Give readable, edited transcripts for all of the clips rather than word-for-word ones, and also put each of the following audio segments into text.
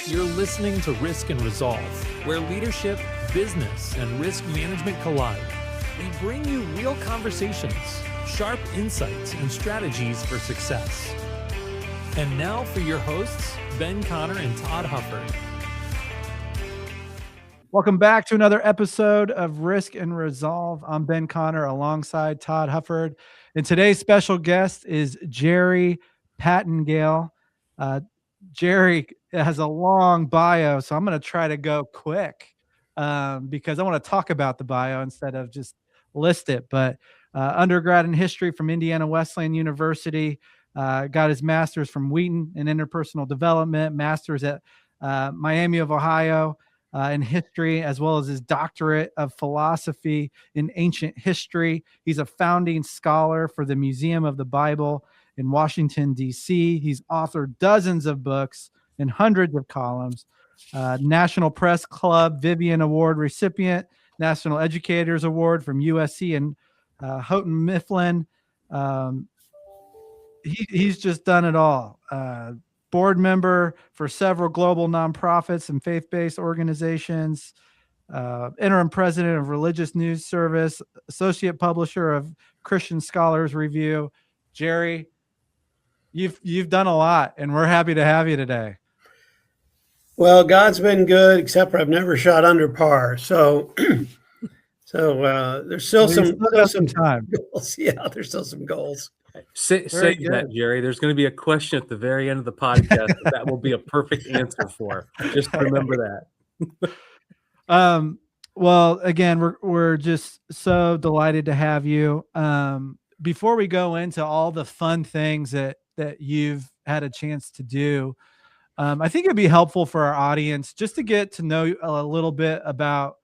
You're listening to Risk and Resolve, where leadership, business, and risk management collide. We bring you real conversations, sharp insights, and strategies for success. And now for your hosts, Conner and Todd Hufford. Welcome back to another episode of Risk and Resolve. I'm Conner alongside Todd Hufford. And today's special guest is Jerry Pattengale. Jerry has a long bio, so I'm going to try to go quick because I want to talk about the bio instead of just list it. But undergrad in history from Indiana Wesleyan University, got his master's from Wheaton in interpersonal development, master's at Miami of Ohio in history, as well as his doctorate of philosophy in ancient history. He's a founding scholar for the Museum of the Bible in Washington, D.C. He's authored dozens of books and hundreds of columns. National Press Club Vivian Award recipient, National Educators Award from USC and Houghton Mifflin. He's just done it all. Board member for several global nonprofits and faith-based organizations, interim president of Religious News Service, associate publisher of Christian Scholars Review. Jerry, you've done a lot, and we're happy to have you today. Well, God's been good, except for I've never shot under par. So there's still some time. Goals. Yeah, there's still some goals. Say that, Jerry. There's going to be a question at the very end of the podcast that will be a perfect answer for. Just remember that. Well, again, we're just so delighted to have you. Before we go into all the fun things that you've had a chance to do, I think it'd be helpful for our audience just to get to know a little bit about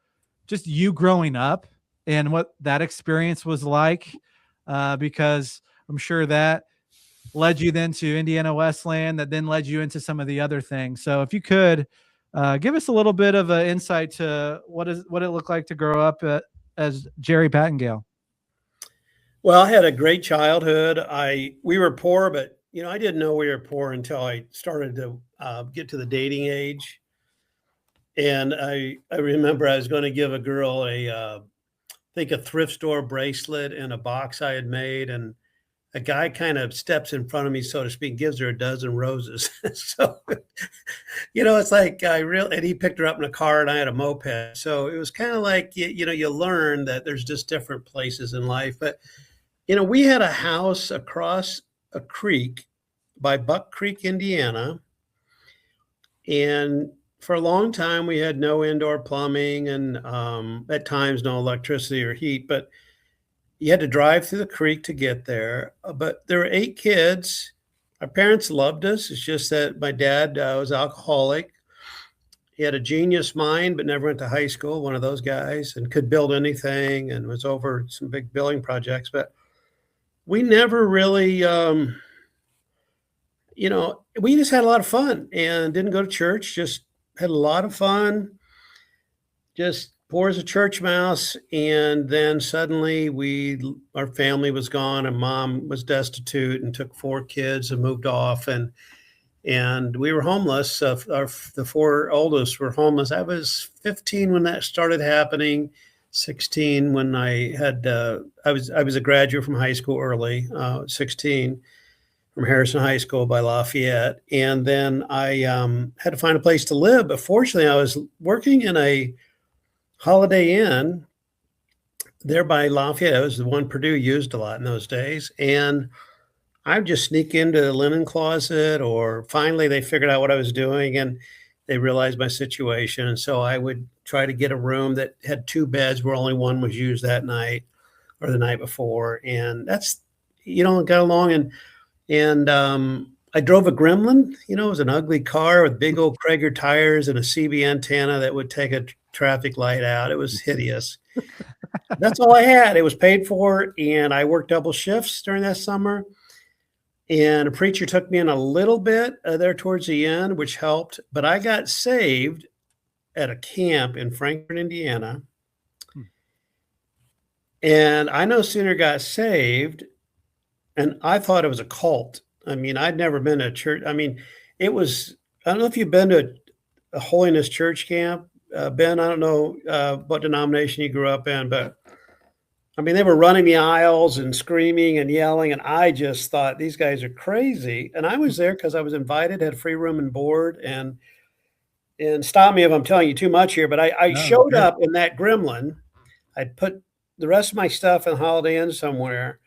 just you growing up and what that experience was like, because I'm sure that led you then to Indiana Wesleyan, that then led you into some of the other things. So if you could give us a little bit of an insight to what it looked like to grow up as Jerry Pattengale. Well, I had a great childhood. We were poor, but I didn't know we were poor until I started to get to the dating age. And I remember I was going to give a girl a thrift store bracelet in a box I had made, and a guy kind of steps in front of me, so to speak, gives her a dozen roses. So, it's like and he picked her up in a car and I had a moped. So it was kind of like, you learn that there's just different places in life. But, we had a house across a creek by Buck Creek, Indiana. And for a long time, we had no indoor plumbing and at times no electricity or heat, but you had to drive through the creek to get there. But there were 8 kids. Our parents loved us. It's just that my dad was alcoholic. He had a genius mind, but never went to high school, one of those guys, and could build anything and was over some big building projects. But we never really, we just had a lot of fun and didn't go to church, just had a lot of fun, just poor as a church mouse. And then suddenly our family was gone and mom was destitute and took 4 kids and moved off. And we were homeless. The 4 oldest were homeless. I was 15 when that started happening, 16 when I was a graduate from high school early, 16 from Harrison High School by Lafayette. And then I had to find a place to live. But fortunately, I was working in a Holiday Inn there by Lafayette. It was the one Purdue used a lot in those days. And I would just sneak into the linen closet, or finally they figured out what I was doing and they realized my situation. And so I would try to get a room that had 2 beds where only one was used that night or the night before. And that's, got along. And I drove a Gremlin. It was an ugly car with big old Krager tires and a CB antenna that would take a traffic light out. It was hideous. That's all I had. It was paid for, and I worked double shifts during that summer. And a preacher took me in a little bit there towards the end, which helped. But I got saved at a camp in Frankfort, Indiana. And I no sooner got saved, and I thought it was a cult. I mean, I'd never been to a church. I mean, it was, I don't know if you've been to a holiness church camp. Ben, I don't know what denomination you grew up in, but I mean, they were running the aisles and screaming and yelling, and I just thought these guys are crazy. And I was there because I was invited, had free room and board, and stop me if I'm telling you too much here, but I No, showed good. up in that gremlin. I'd put the rest of my stuff in Holiday Inn somewhere.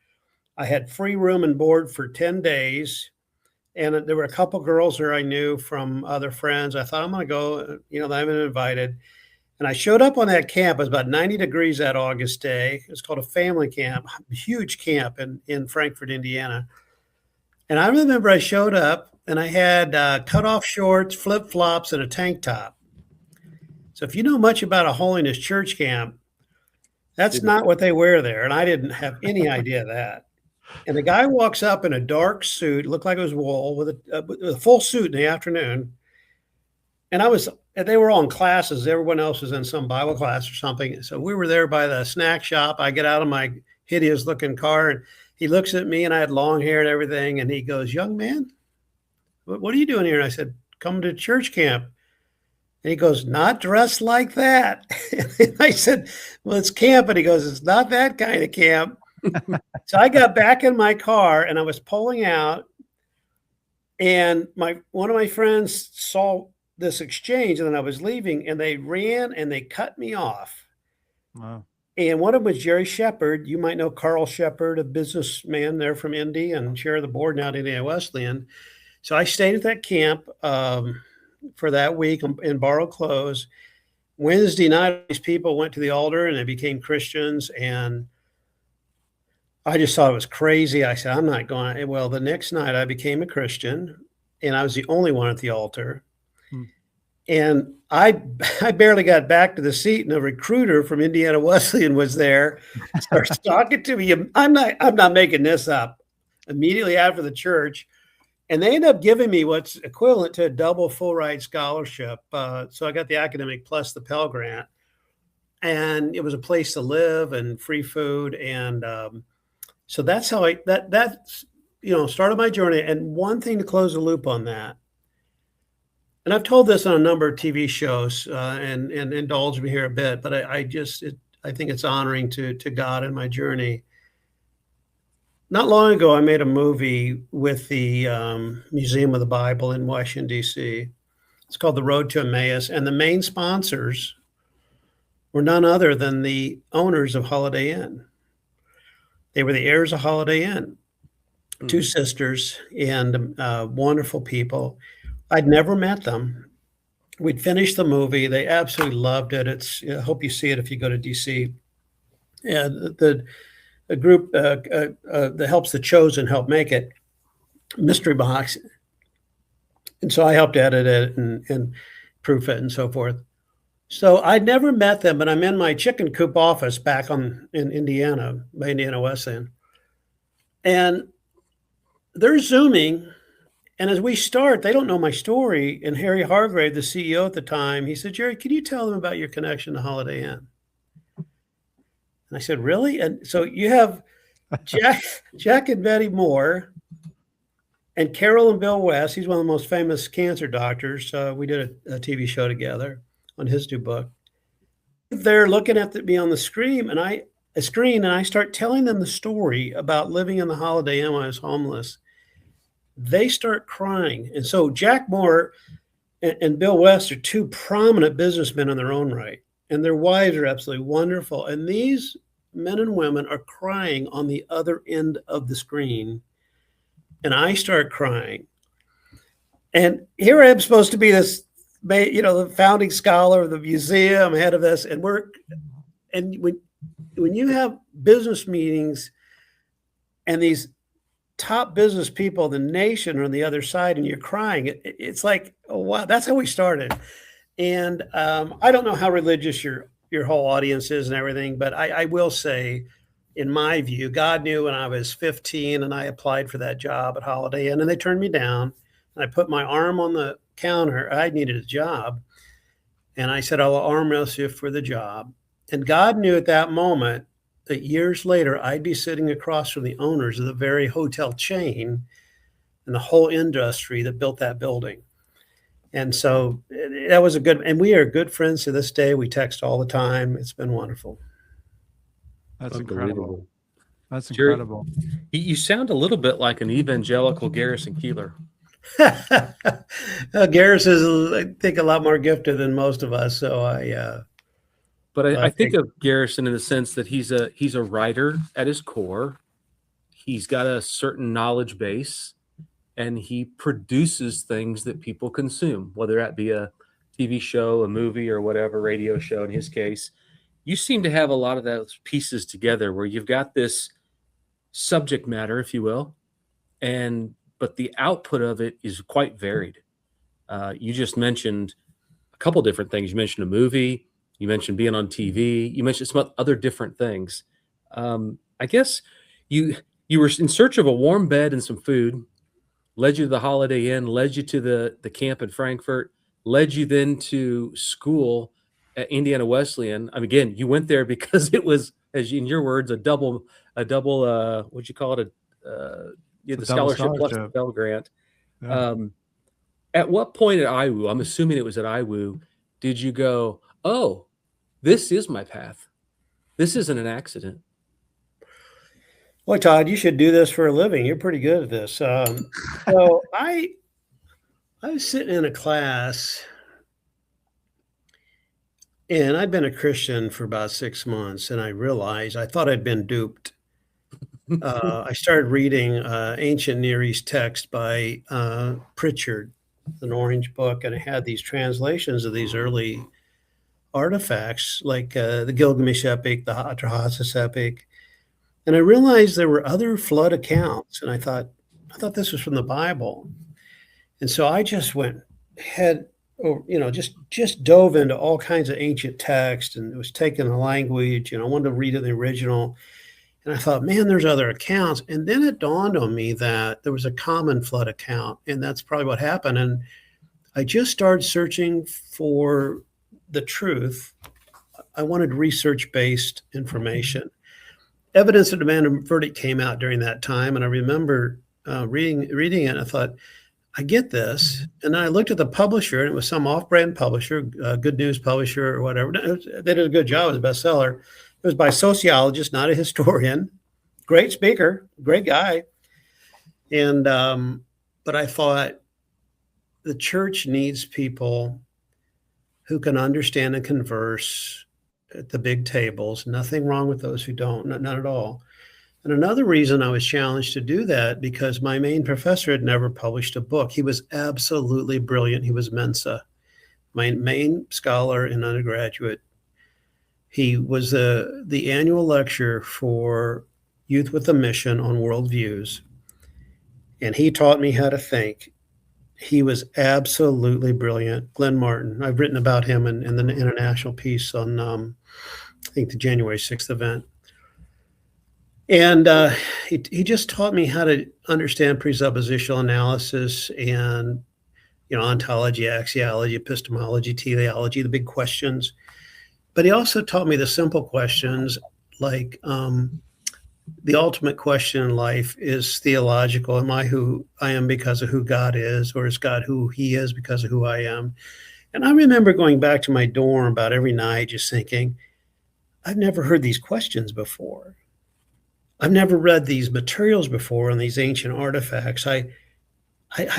I had free room and board for 10 days. And there were a couple girls there I knew from other friends. I thought I'm going to go, I've been invited. And I showed up on that camp. It was about 90 degrees that August day. It's called a family camp, a huge camp in Frankfort, Indiana. And I remember I showed up and I had cut off shorts, flip flops, and a tank top. So if you know much about a holiness church camp, that's not what they wear there. And I didn't have any idea of that. And the guy walks up in a dark suit, looked like it was wool, with a full suit in the afternoon. And they were all in classes. Everyone else was in some Bible class or something. So we were there by the snack shop. I get out of my hideous looking car and he looks at me and I had long hair and everything. And he goes, "Young man, what are you doing here?" And I said, "Come to church camp." And he goes, "Not dressed like that." And I said, "Well, it's camp." And he goes, "It's not that kind of camp." So I got back in my car and I was pulling out, and one of my friends saw this exchange and then I was leaving and they ran and they cut me off. Wow. And one of them was Jerry Shepherd. You might know Carl Shepherd, a businessman there from Indy and chair of the board now at Indiana Wesleyan. So I stayed at that camp for that week in borrowed clothes. Wednesday night, these people went to the altar and they became Christians, and I just thought it was crazy. I said, "I'm not going." Well, the next night I became a Christian and I was the only one at the altar. And I barely got back to the seat and a recruiter from Indiana Wesleyan was there, starts talking to me. I'm not making this up. Immediately after the church, and they ended up giving me what's equivalent to a double full ride scholarship. So I got the academic plus the Pell Grant, and it was a place to live and free food. And so that's how started my journey. And one thing to close the loop on that, and I've told this on a number of TV shows, and indulge me here a bit, but I think it's honoring to God in my journey. Not long ago, I made a movie with the Museum of the Bible in Washington, D.C. It's called The Road to Emmaus, and the main sponsors were none other than the owners of Holiday Inn. They were the heirs of Holiday Inn, two sisters, and wonderful people. I'd never met them. We'd finished the movie. They absolutely loved it. I hope you see it if you go to DC. And a group that helps The Chosen help make it, Mystery Box. And so I helped edit it and proof it and so forth. So I'd never met them, but I'm in my chicken coop office back in Indiana, by Indiana Wesleyan. And they're Zooming. And as we start, they don't know my story. And Harry Hargrave, the CEO at the time, he said, "Jerry, can you tell them about your connection to Holiday Inn?" And I said, "Really?" And so you have Jack and Betty Moore and Carol and Bill West. He's one of the most famous cancer doctors. We did a TV show together on his new book. They're looking at me on the screen, and I start telling them the story about living in the Holiday Inn when I was homeless. They start crying. And so Jack Moore and Bill West are two prominent businessmen in their own right. And their wives are absolutely wonderful. And these men and women are crying on the other end of the screen. And I start crying. And here I am supposed to be this, the founding scholar of the museum, head of this. And when you have business meetings and these top business people of the nation are on the other side and you're crying, it's like, oh, wow, that's how we started. And I don't know how religious your whole audience is and everything, but I will say, in my view, God knew when I was 15 and I applied for that job at Holiday Inn and they turned me down. And I put my arm on the counter. I needed a job. And I said, "I'll arm wrestle you for the job." And God knew at that moment that years later, I'd be sitting across from the owners of the very hotel chain and the whole industry that built that building. And so that was and we are good friends to this day. We text all the time. It's been wonderful. That's incredible. Unbelievable. That's Jerry, incredible. you sound a little bit like an evangelical Garrison Keillor. Garrison is, I think, a lot more gifted than most of us. So But I think of Garrison in the sense that he's a writer at his core. He's got a certain knowledge base, and he produces things that people consume, whether that be a TV show, a movie, or whatever, radio show in his case. You seem to have a lot of those pieces together where you've got this subject matter, if you will, but the output of it is quite varied. You just mentioned a couple different things. You mentioned a movie, you mentioned being on TV, you mentioned some other different things. I guess you were in search of a warm bed and some food, led you to the Holiday Inn, led you to the camp in Frankfurt, led you then to school at Indiana Wesleyan. I mean, again, you went there because it was, as in your words, a double, what'd you call it? You had the scholarship plus the Pell Grant. Yeah. At what point at IWU, I'm assuming it was at IWU, did you go, oh, this is my path? This isn't an accident. Boy, Todd, you should do this for a living. You're pretty good at this. So I was sitting in a class, and I'd been a Christian for about 6 months, and I realized I thought I'd been duped. I started reading ancient Near East text by Pritchard, an orange book, and it had these translations of these early artifacts like the Gilgamesh epic, the Atrahasis epic. And I realized there were other flood accounts, and I thought this was from the Bible. And so I just went just dove into all kinds of ancient text, and it was taking the language, and I wanted to read it in the original. And I thought, man, there's other accounts. And then it dawned on me that there was a common flood account, and that's probably what happened. And I just started searching for the truth. I wanted research-based information. Evidence of Demand and Verdict came out during that time, and I remember reading it, and I thought, I get this. And then I looked at the publisher, and it was some off-brand publisher, Good News publisher or whatever. They did a good job. It was a bestseller. It was by a sociologist, not a historian. Great speaker, great guy. And but I thought the church needs people who can understand and converse at the big tables. Nothing wrong with those who don't, not at all. And another reason I was challenged to do that, because my main professor had never published a book. He was absolutely brilliant. He was Mensa, my main scholar in undergraduate. He was the annual lecturer for Youth with a Mission on worldviews. And he taught me how to think. He was absolutely brilliant. Glenn Martin. I've written about him in the international piece on, I think, the January 6th event. And he just taught me how to understand presuppositional analysis and, ontology, axiology, epistemology, teleology, the big questions. But he also taught me the simple questions, like the ultimate question in life is theological. Am I who I am because of who God is, or is God who he is because of who I am? And I remember going back to my dorm about every night just thinking, I've never heard these questions before. I've never read these materials before on these ancient artifacts. I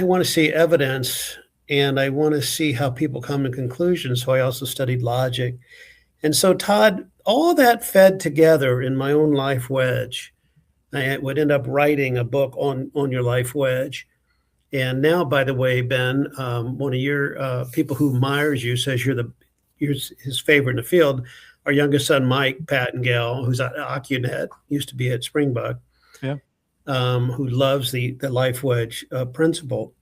want to see evidence, and I want to see how people come to conclusions. So I also studied logic. And so, Todd, all that fed together in my own Life Wedge. I would end up writing a book on your Life Wedge. And now, by the way, Ben, one of your people who admires you says you're his favorite in the field. Our youngest son, Mike Pattengale, who's at OcuNet, used to be at Springbuk, who loves the Life Wedge principle.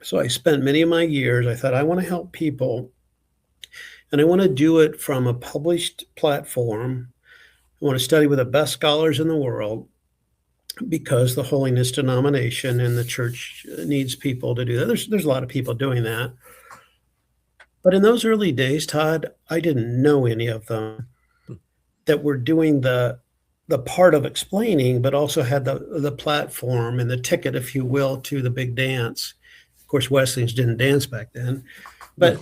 So I spent many of my years, I thought, I want to help people, and I want to do it from a published platform. I want to study with the best scholars in the world, because the holiness denomination and the church needs people to do that. There's a lot of people doing that. But in those early days, Todd, I didn't know any of them that were doing the part of explaining, but also had the platform and the ticket, if you will, to the big dance. course, Wesleyans didn't dance back then. But,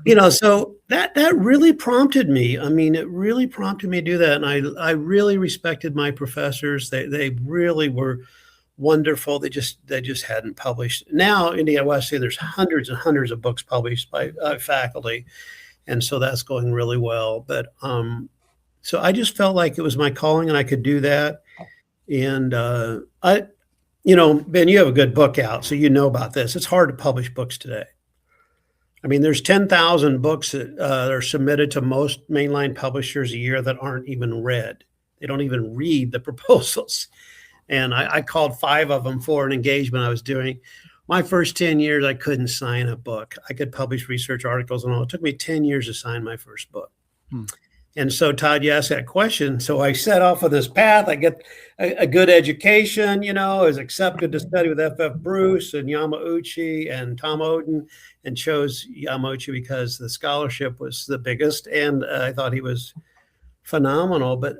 you know, so that really prompted me. I mean, it really prompted me to do that. And I really respected my professors. They really were wonderful. They just hadn't published. Now, Indiana Wesleyan, there's hundreds and hundreds of books published by faculty. And so that's going really well. But so I just felt like it was my calling and I could do that. And you know, Ben, you have a good book out, so you know about this. It's hard to publish books today. I mean, there's 10,000 books that are submitted to most mainline publishers a year that aren't even read. They don't even read the proposals. And I called 5 of them for an engagement I was doing. My first 10 years, I couldn't sign a book. I could publish research articles and all. It took me 10 years to sign my first book. And so, Todd, you asked that question. So I set off on this path. I get a good education, you know, I was accepted to study with F.F. Bruce and Yamauchi and Tom Oden, and chose Yamauchi because the scholarship was the biggest. And I thought he was phenomenal. But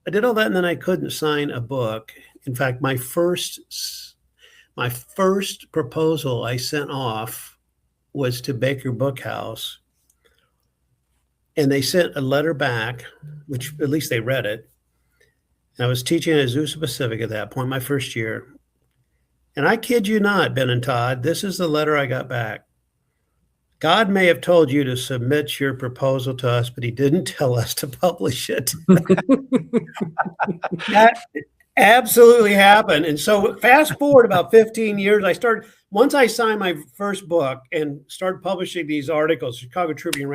I did all that, and then I couldn't sign a book. In fact, my first proposal I sent off was to Baker Bookhouse. And they sent a letter back, which at least they read it. And I was teaching at Azusa Pacific at that point, my first year. And I kid you not, Ben and Todd, this is the letter I got back. God may have told you to submit your proposal to us, but he didn't tell us to publish it. That absolutely happened. And so fast forward about 15 years, once I signed my first book and started publishing these articles, Chicago Tribune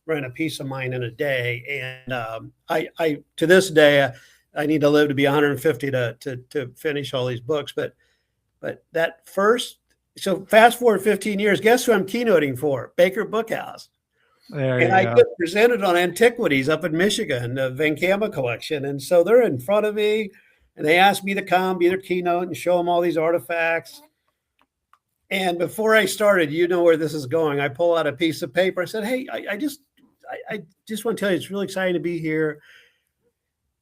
ran a piece of mine in a day. And I to this day, I need to live to be 150 to finish all these books. But that first, so fast forward 15 years, guess who I'm keynoting for? Baker Bookhouse. And I get presented on Antiquities up in Michigan, the Van Kama collection. And so they're in front of me and they asked me to come, be their keynote and show them all these artifacts. And before I started, you know where this is going, I pull out a piece of paper. I said, hey, I just want to tell you, it's really exciting to be here.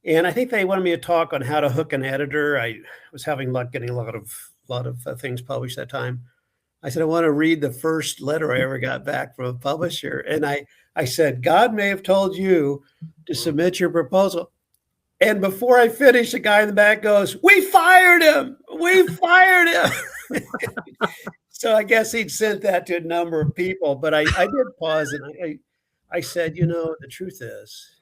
And I think they wanted me to talk on how to hook an editor. I was having luck getting a lot of things published that time. I said, I want to read the first letter I ever got back from a publisher. And I said, God may have told you to submit your proposal. And before I finished, the guy in the back goes, we fired him. We fired him. So I guess he'd sent that to a number of people. But I did pause and I said, you know, the truth is,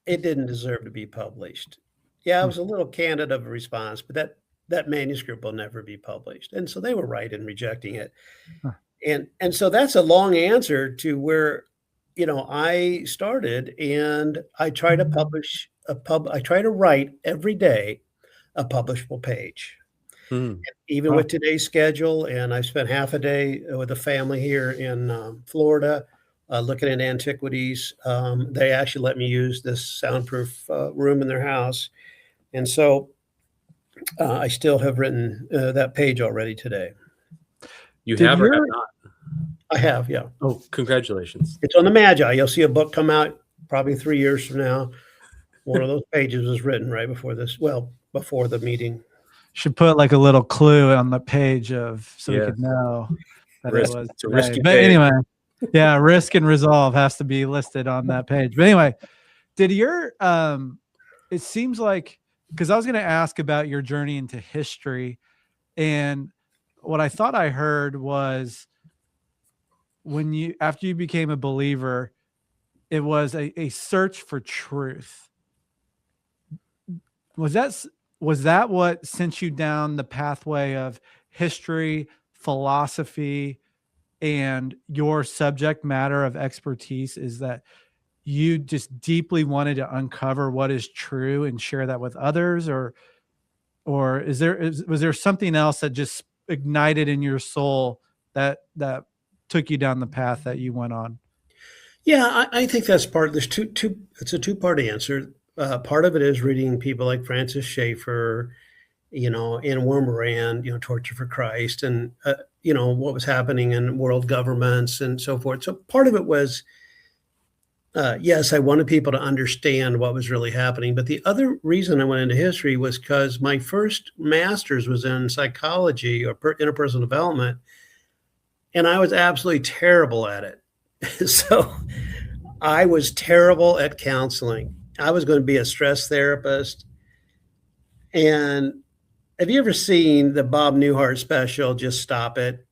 it didn't deserve to be published. Yeah, it was a little candid of a response, but that manuscript will never be published. And so they were right in rejecting it. Huh. And so that's a long answer to where, you know, I started, and I try to publish I try to write every day a publishable page. Even with today's schedule, and I've spent half a day with a family here in Florida looking at antiquities. They actually let me use this soundproof room in their house. And so I still have written that page already today. You have or have not? I have, yeah. Oh, congratulations. It's on the Magi. You'll see a book come out probably 3 years from now. One of those pages was written right before this, well, before the meeting. Should put like a little clue on the page so we could know that it was. It's a risky but page. Anyway, yeah, risk and resolve has to be listed on that page. But anyway, did your it seems like, because I was going to ask about your journey into history, and what I thought I heard was after you became a believer, it was a search for truth. Was that what sent you down the pathway of history, philosophy, and your subject matter of expertise? Is that you just deeply wanted to uncover what is true and share that with others, or was there something else that just ignited in your soul that took you down the path that you went on? Yeah, I think that's part. There's it's a two-part answer. Part of it is reading people like Francis Schaeffer, you know, and Wormerand, you know, Torture for Christ, and you know, what was happening in world governments and so forth. So part of it was yes, I wanted people to understand what was really happening. But the other reason I went into history was because my first master's was in psychology or interpersonal development, and I was absolutely terrible at it. So I was terrible at counseling. I was going to be a stress therapist. And have you ever seen the Bob Newhart special, Just Stop It?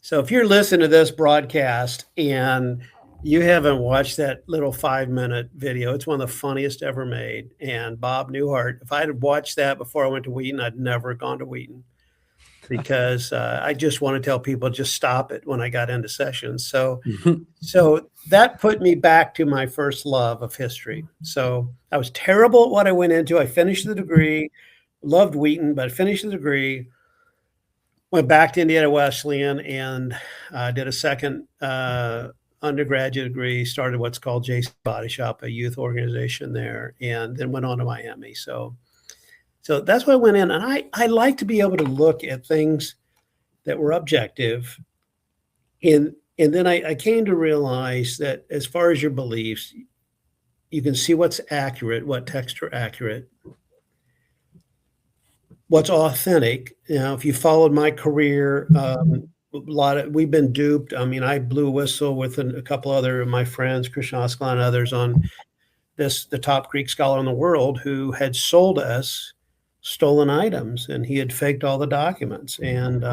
So if you're listening to this broadcast and you haven't watched that little 5-minute video, it's one of the funniest ever made. And Bob Newhart, if I had watched that before I went to Wheaton, I'd never gone to Wheaton because I just want to tell people, just stop it when I got into sessions. So that put me back to my first love of history. So I was terrible at what I went into. I finished the degree, loved Wheaton, but I finished the degree, went back to Indiana Wesleyan and did a second undergraduate degree, started what's called JC Body Shop, a youth organization there, and then went on to Miami. So that's why I went in. And I like to be able to look at things that were objective. And then I came to realize that as far as your beliefs, you can see what's accurate, what texts are accurate, what's authentic. You know, if you followed my career, we've been duped. I mean, I blew a whistle with a couple other of my friends, Christian Oskala and others, on the top Greek scholar in the world who had sold us stolen items, and he had faked all the documents. And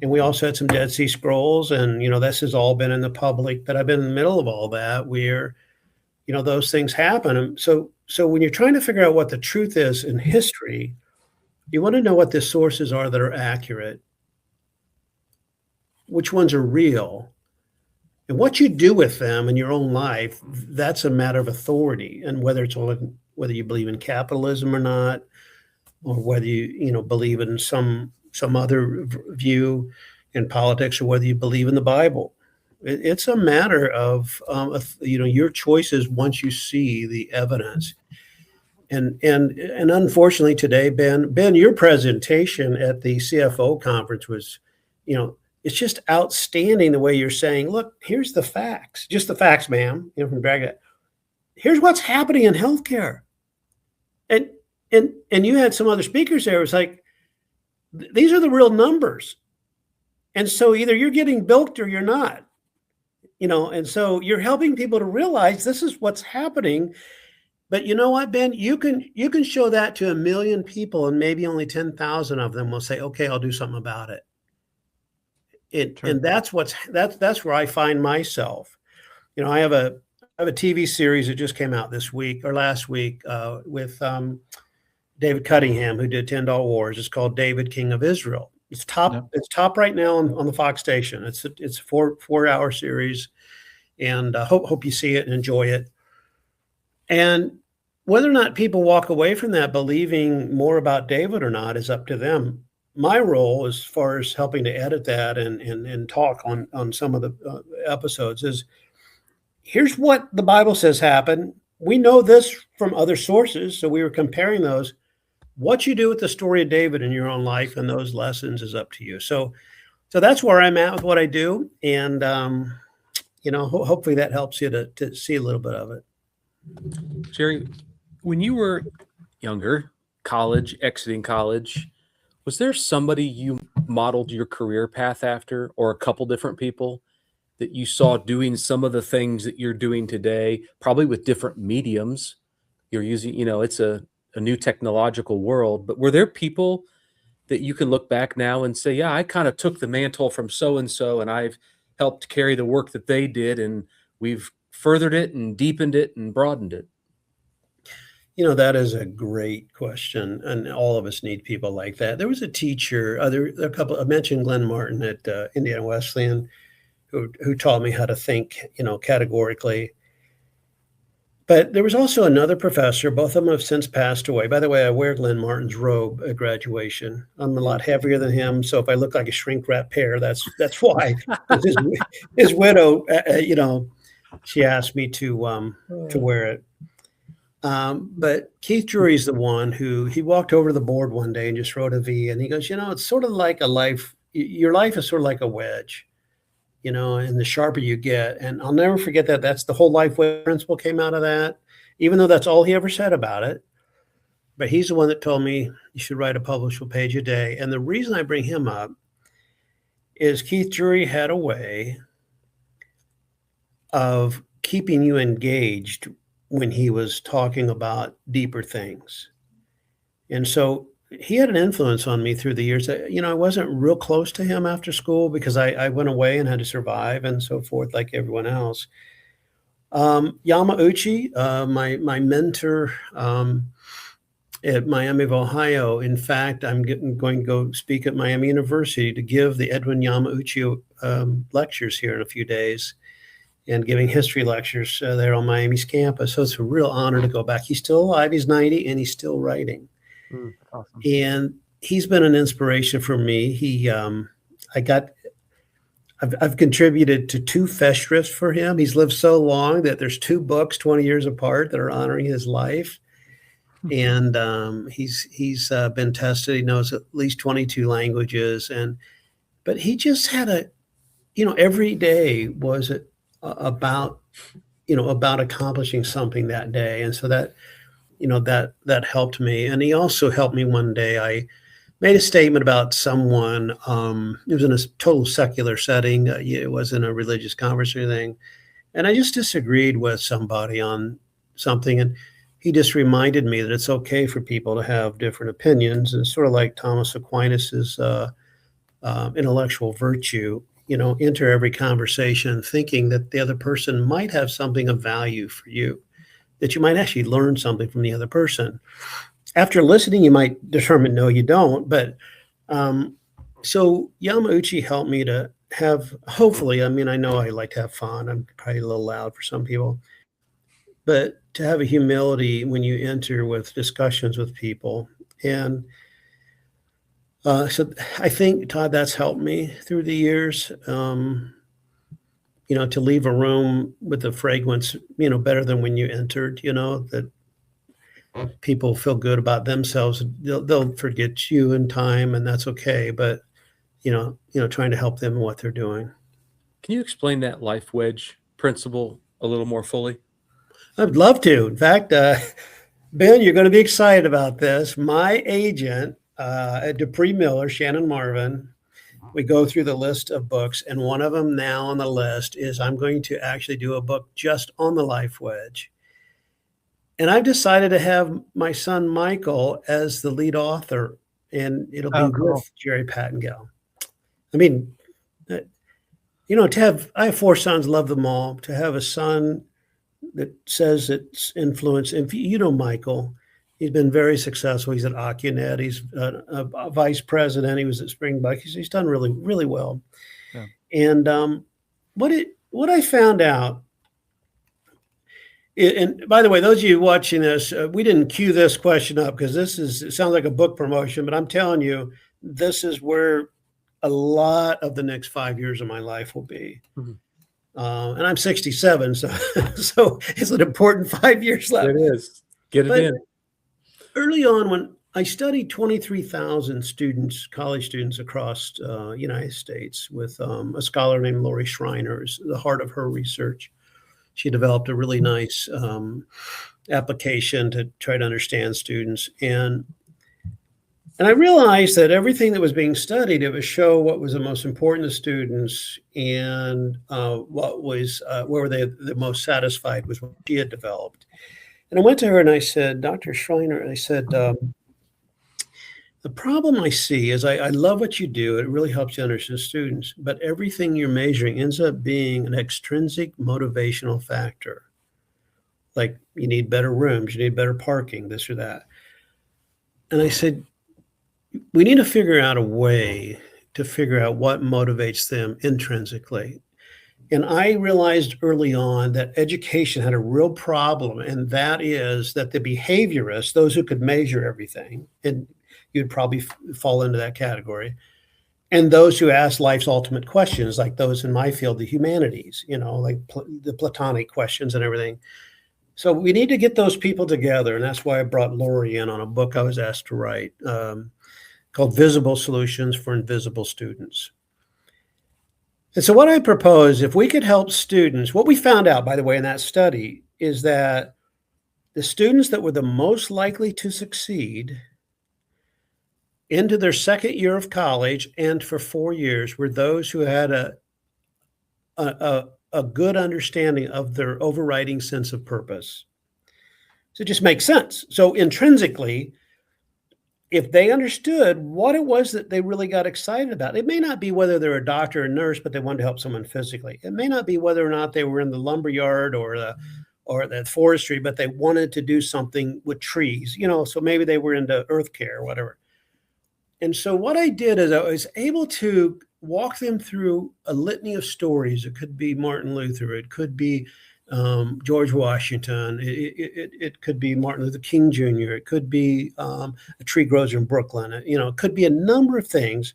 we also had some Dead Sea Scrolls, and, this has all been in the public, but I've been in the middle of all that where, those things happen. And so when you're trying to figure out what the truth is in history, you want to know what the sources are that are accurate, which ones are real, and what you do with them in your own life, that's a matter of authority. And whether you believe in capitalism or not, or whether you believe in some other view in politics, or whether you believe in the Bible, it's a matter of your choices once you see the evidence. And unfortunately today, Ben, your presentation at the CFO conference was, it's just outstanding the way you're saying, look, here's the facts, just the facts, ma'am, from Dragnet. Here's what's happening in healthcare. And you had some other speakers there. It was like, these are the real numbers. And so either you're getting bilked or you're not, and so you're helping people to realize this is what's happening. But you know what, Ben, you can show that to 1 million people, and maybe only 10,000 of them will say, okay, I'll do something about it. And that's where I find myself. I have a TV series that just came out this week or last week with David Cunningham, who did 10 Doll Wars. It's called David, King of Israel. It's top. Yeah. It's top right now on the Fox station. It's a 4-hour series, and hope you see it and enjoy it. And whether or not people walk away from that believing more about David or not is up to them. My role, as far as helping to edit that and talk on some of the episodes, is here's what the Bible says happened. We know this from other sources, so we were comparing those. What you do with the story of David in your own life and those lessons is up to you. So that's where I'm at with what I do, and hopefully that helps you to see a little bit of it. Jerry, when you were younger, exiting college, was there somebody you modeled your career path after, or a couple different people that you saw doing some of the things that you're doing today, probably with different mediums you're using? It's a new technological world, but were there people that you can look back now and say, yeah, I kind of took the mantle from so-and-so and I've helped carry the work that they did, and we've furthered it and deepened it and broadened it? That is a great question, and all of us need people like that. There was a teacher, a couple. I mentioned Glenn Martin at Indiana Wesleyan, who taught me how to think, categorically. But there was also another professor. Both of them have since passed away. By the way, I wear Glenn Martin's robe at graduation. I'm a lot heavier than him, so if I look like a shrink wrap pear, that's why. His widow, she asked me to wear it. But Keith Drury's the one he walked over to the board one day and just wrote a V, and he goes, it's sort of like a life. Your life is sort of like a wedge. and the sharper you get. And I'll never forget that. That's the whole Life Wedge principle came out of that, even though that's all he ever said about it. But he's the one that told me you should write a publishable page a day. And the reason I bring him up is Keith Drury had a way of keeping you engaged when he was talking about deeper things. And so he had an influence on me through the years. I wasn't real close to him after school because I went away and had to survive and so forth, like everyone else. Yamauchi, my mentor at Miami of Ohio. In fact, I'm going to go speak at Miami University to give the Edwin Yamauchi lectures here in a few days, and giving history lectures there on Miami's campus. So it's a real honor to go back. He's still alive. He's 90 and he's still writing. Awesome. And he's been an inspiration for me. I've contributed to 2 festivals for him. He's lived so long that there's 2 books 20 years apart that are honoring his life. And he's been tested. He knows at least 22 languages. But he just had every day was about accomplishing something that day. And so that helped me. And he also helped me one day. I made a statement about someone. It was in a total secular setting. It wasn't a religious conference or anything. And I just disagreed with somebody on something. And he just reminded me that it's okay for people to have different opinions. And sort of like Thomas Aquinas's intellectual virtue, enter every conversation thinking that the other person might have something of value for you, that you might actually learn something from the other person. After listening, you might determine, no, you don't. But so Yamauchi helped me to have, hopefully, I know I like to have fun. I'm probably a little loud for some people, but to have a humility when you enter with discussions with people. And so I think, Todd, that's helped me through the years, to leave a room with the fragrance, better than when you entered, that people feel good about themselves. They'll forget you in time, and that's okay. But, trying to help them in what they're doing. Can you explain that Life Wedge principle a little more fully? I'd love to. In fact, Ben, you're going to be excited about this. My agent at Dupree Miller, Shannon Marvin, we go through the list of books, and one of them now on the list is I'm going to actually do a book just on the Life Wedge. And I've decided to have my son Michael as the lead author, and it'll be with Jerry Pattengale. I have 4 sons, love them all. To have a son that says it's influence, and Michael, he's been very successful. He's at Ocunet. He's a vice president. He was at Springbuck. He's done really, really well. Yeah. And what I found out, and by the way, those of you watching this, we didn't cue this question up because it sounds like a book promotion, but I'm telling you, this is where a lot of the next 5 years of my life will be. Mm-hmm. And I'm 67, so it's an important 5 years left. It is. Get it in. Early on, when I studied 23,000 students, college students across United States with a scholar named Lori Schreiner, is the heart of her research. She developed a really nice application to try to understand students. And I realized that everything that was being studied, it would show what was the most important to students and what was where were they the most satisfied with what she had developed. And I went to her and I said, Dr. Schreiner, I said, the problem I see is I love what you do. It really helps you understand students, but everything you're measuring ends up being an extrinsic motivational factor. Like you need better rooms, you need better parking, this or that. And I said, we need to figure out a way to figure out what motivates them intrinsically. And I realized early on that education had a real problem, and that is that the behaviorists, those who could measure everything, and you'd probably fall into that category, and those who ask life's ultimate questions, like those in my field, the humanities, like the Platonic questions and everything. So we need to get those people together, and that's why I brought Lori in on a book I was asked to write called 'Visible Solutions for Invisible Students.' And I realized that everything that was being studied, it really helps you understand students, but everything you're measuring ends up being an extrinsic motivational factor. Like you need better rooms, you need better parking, this or that. And I said, we need to figure out a way to figure out what motivates them intrinsically. And I realized early on that education had a real problem, and that is that the behaviorists, those who could measure everything, and those who asked life's ultimate questions, like those in my field, the humanities, the Platonic questions and everything. So we need to get those people together, and that's why I brought Lori in on a book I was asked to write called 'Visible Solutions for Invisible Students.' And so what I propose, if we could help students, what we found out, by the way, in that study is that the students that were the most likely to succeed into their second year of college and for 4 years were those who had a, a, a good understanding of their overriding sense of purpose. So it just makes sense. So intrinsically, if they understood what it was that they really got excited about, it may not be whether they're a doctor or nurse, but they wanted to help someone physically. It may not be whether or not they were in the lumber yard or the forestry, but they wanted to do something with trees, so maybe they were into earth care or whatever. And so what I did is I was able to walk them through a litany of stories. It could be Martin Luther. It could be George Washington. It could be Martin Luther King Jr. It could be a tree grows in Brooklyn. It could be a number of things.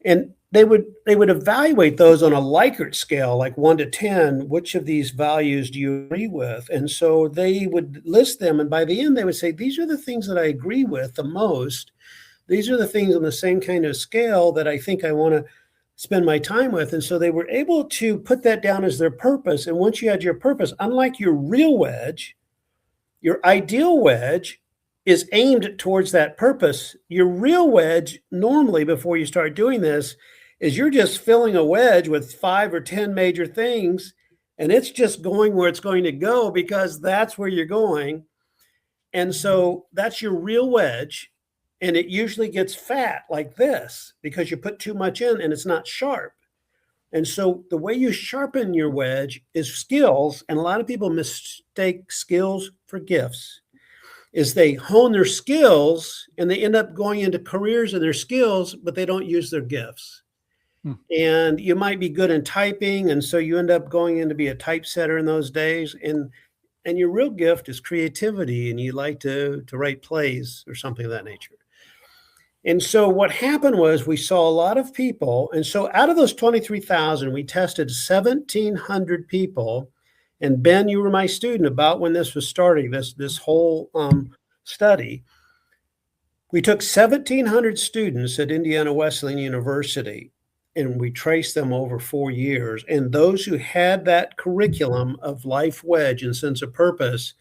And they would evaluate those on a Likert scale, like 1 to 10. Which of these values do you agree with? And so they would list them. And by the end, they would say, these are the things that I agree with the most. These are the things on the same kind of scale that I think I want to spend my time with. And so they were able to put that down as their purpose. And once you had your purpose, unlike your real wedge, your ideal wedge is aimed towards that purpose. Your real wedge, normally before you start doing this, is you're just filling a wedge with 5 or 10 major things, and it's just going where it's going to go because that's where you're going. And so that's your real wedge. And it usually gets fat like this because you put too much in and it's not sharp. And so the way you sharpen your wedge is skills. And a lot of people mistake skills for gifts. Is they hone their skills and they end up going into careers in their skills, but they don't use their gifts. And you might be good in typing. And so you end up going in to be a typesetter in those days. And your real gift is creativity. And you like to write plays or something of that nature. And so what happened was we saw a lot of people. And so out of those 23,000, we tested 1,700 people. And Ben, you were my student about when this was starting, this whole study. We took 1,700 students at Indiana Wesleyan University, and we traced them over 4 years. And those who had that curriculum of Life Wedge and sense of purpose,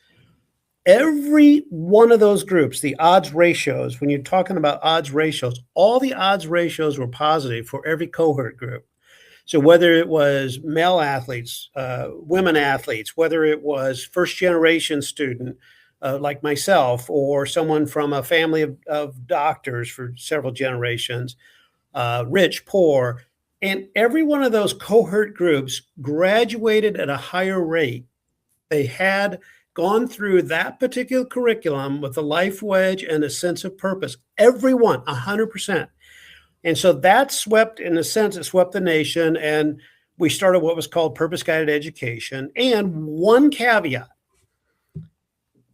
every one of those groups, the odds ratios, when you're talking about odds ratios, all the odds ratios were positive for every cohort group. So whether it was male athletes, women athletes, whether it was first generation student like myself, or someone from a family of doctors for several generations, rich, poor, and every one of those cohort groups graduated at a higher rate. They had gone through that particular curriculum with a life wedge and a sense of purpose. Everyone, 100%. And so that swept, in a sense, it swept the nation. And we started what was called purpose-guided education. And one caveat,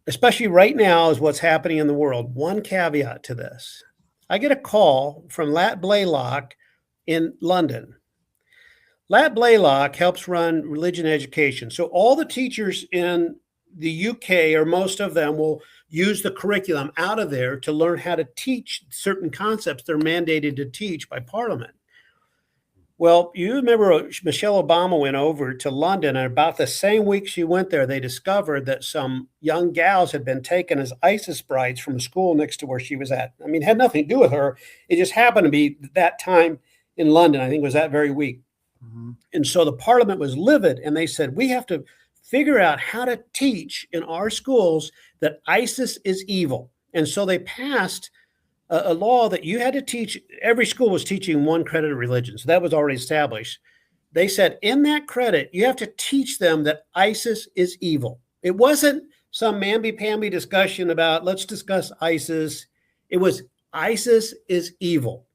especially right now is what's happening in the world. One caveat to this. I get a call from Lat Blaylock in London. Lat Blaylock helps run religion education. So all the teachers in the UK, or most of them, will use the curriculum out of there to learn how to teach certain concepts they're mandated to teach by Parliament. Well, you remember Michelle Obama went over to London, and about the same week she went there, they discovered that some young gals had been taken as ISIS brides from a school next to where she was at. I mean, it had nothing to do with her. It just happened to be that time in London. I think it was that very week. Mm-hmm. And so the Parliament was livid, and they said, we have to figure out how to teach in our schools that ISIS is evil. And so they passed a law that you had to teach. Every school was teaching one credit of religion. So that was already established. They said in that credit, you have to teach them that ISIS is evil. It wasn't some mamby-pamby discussion about let's discuss ISIS. It was ISIS is evil.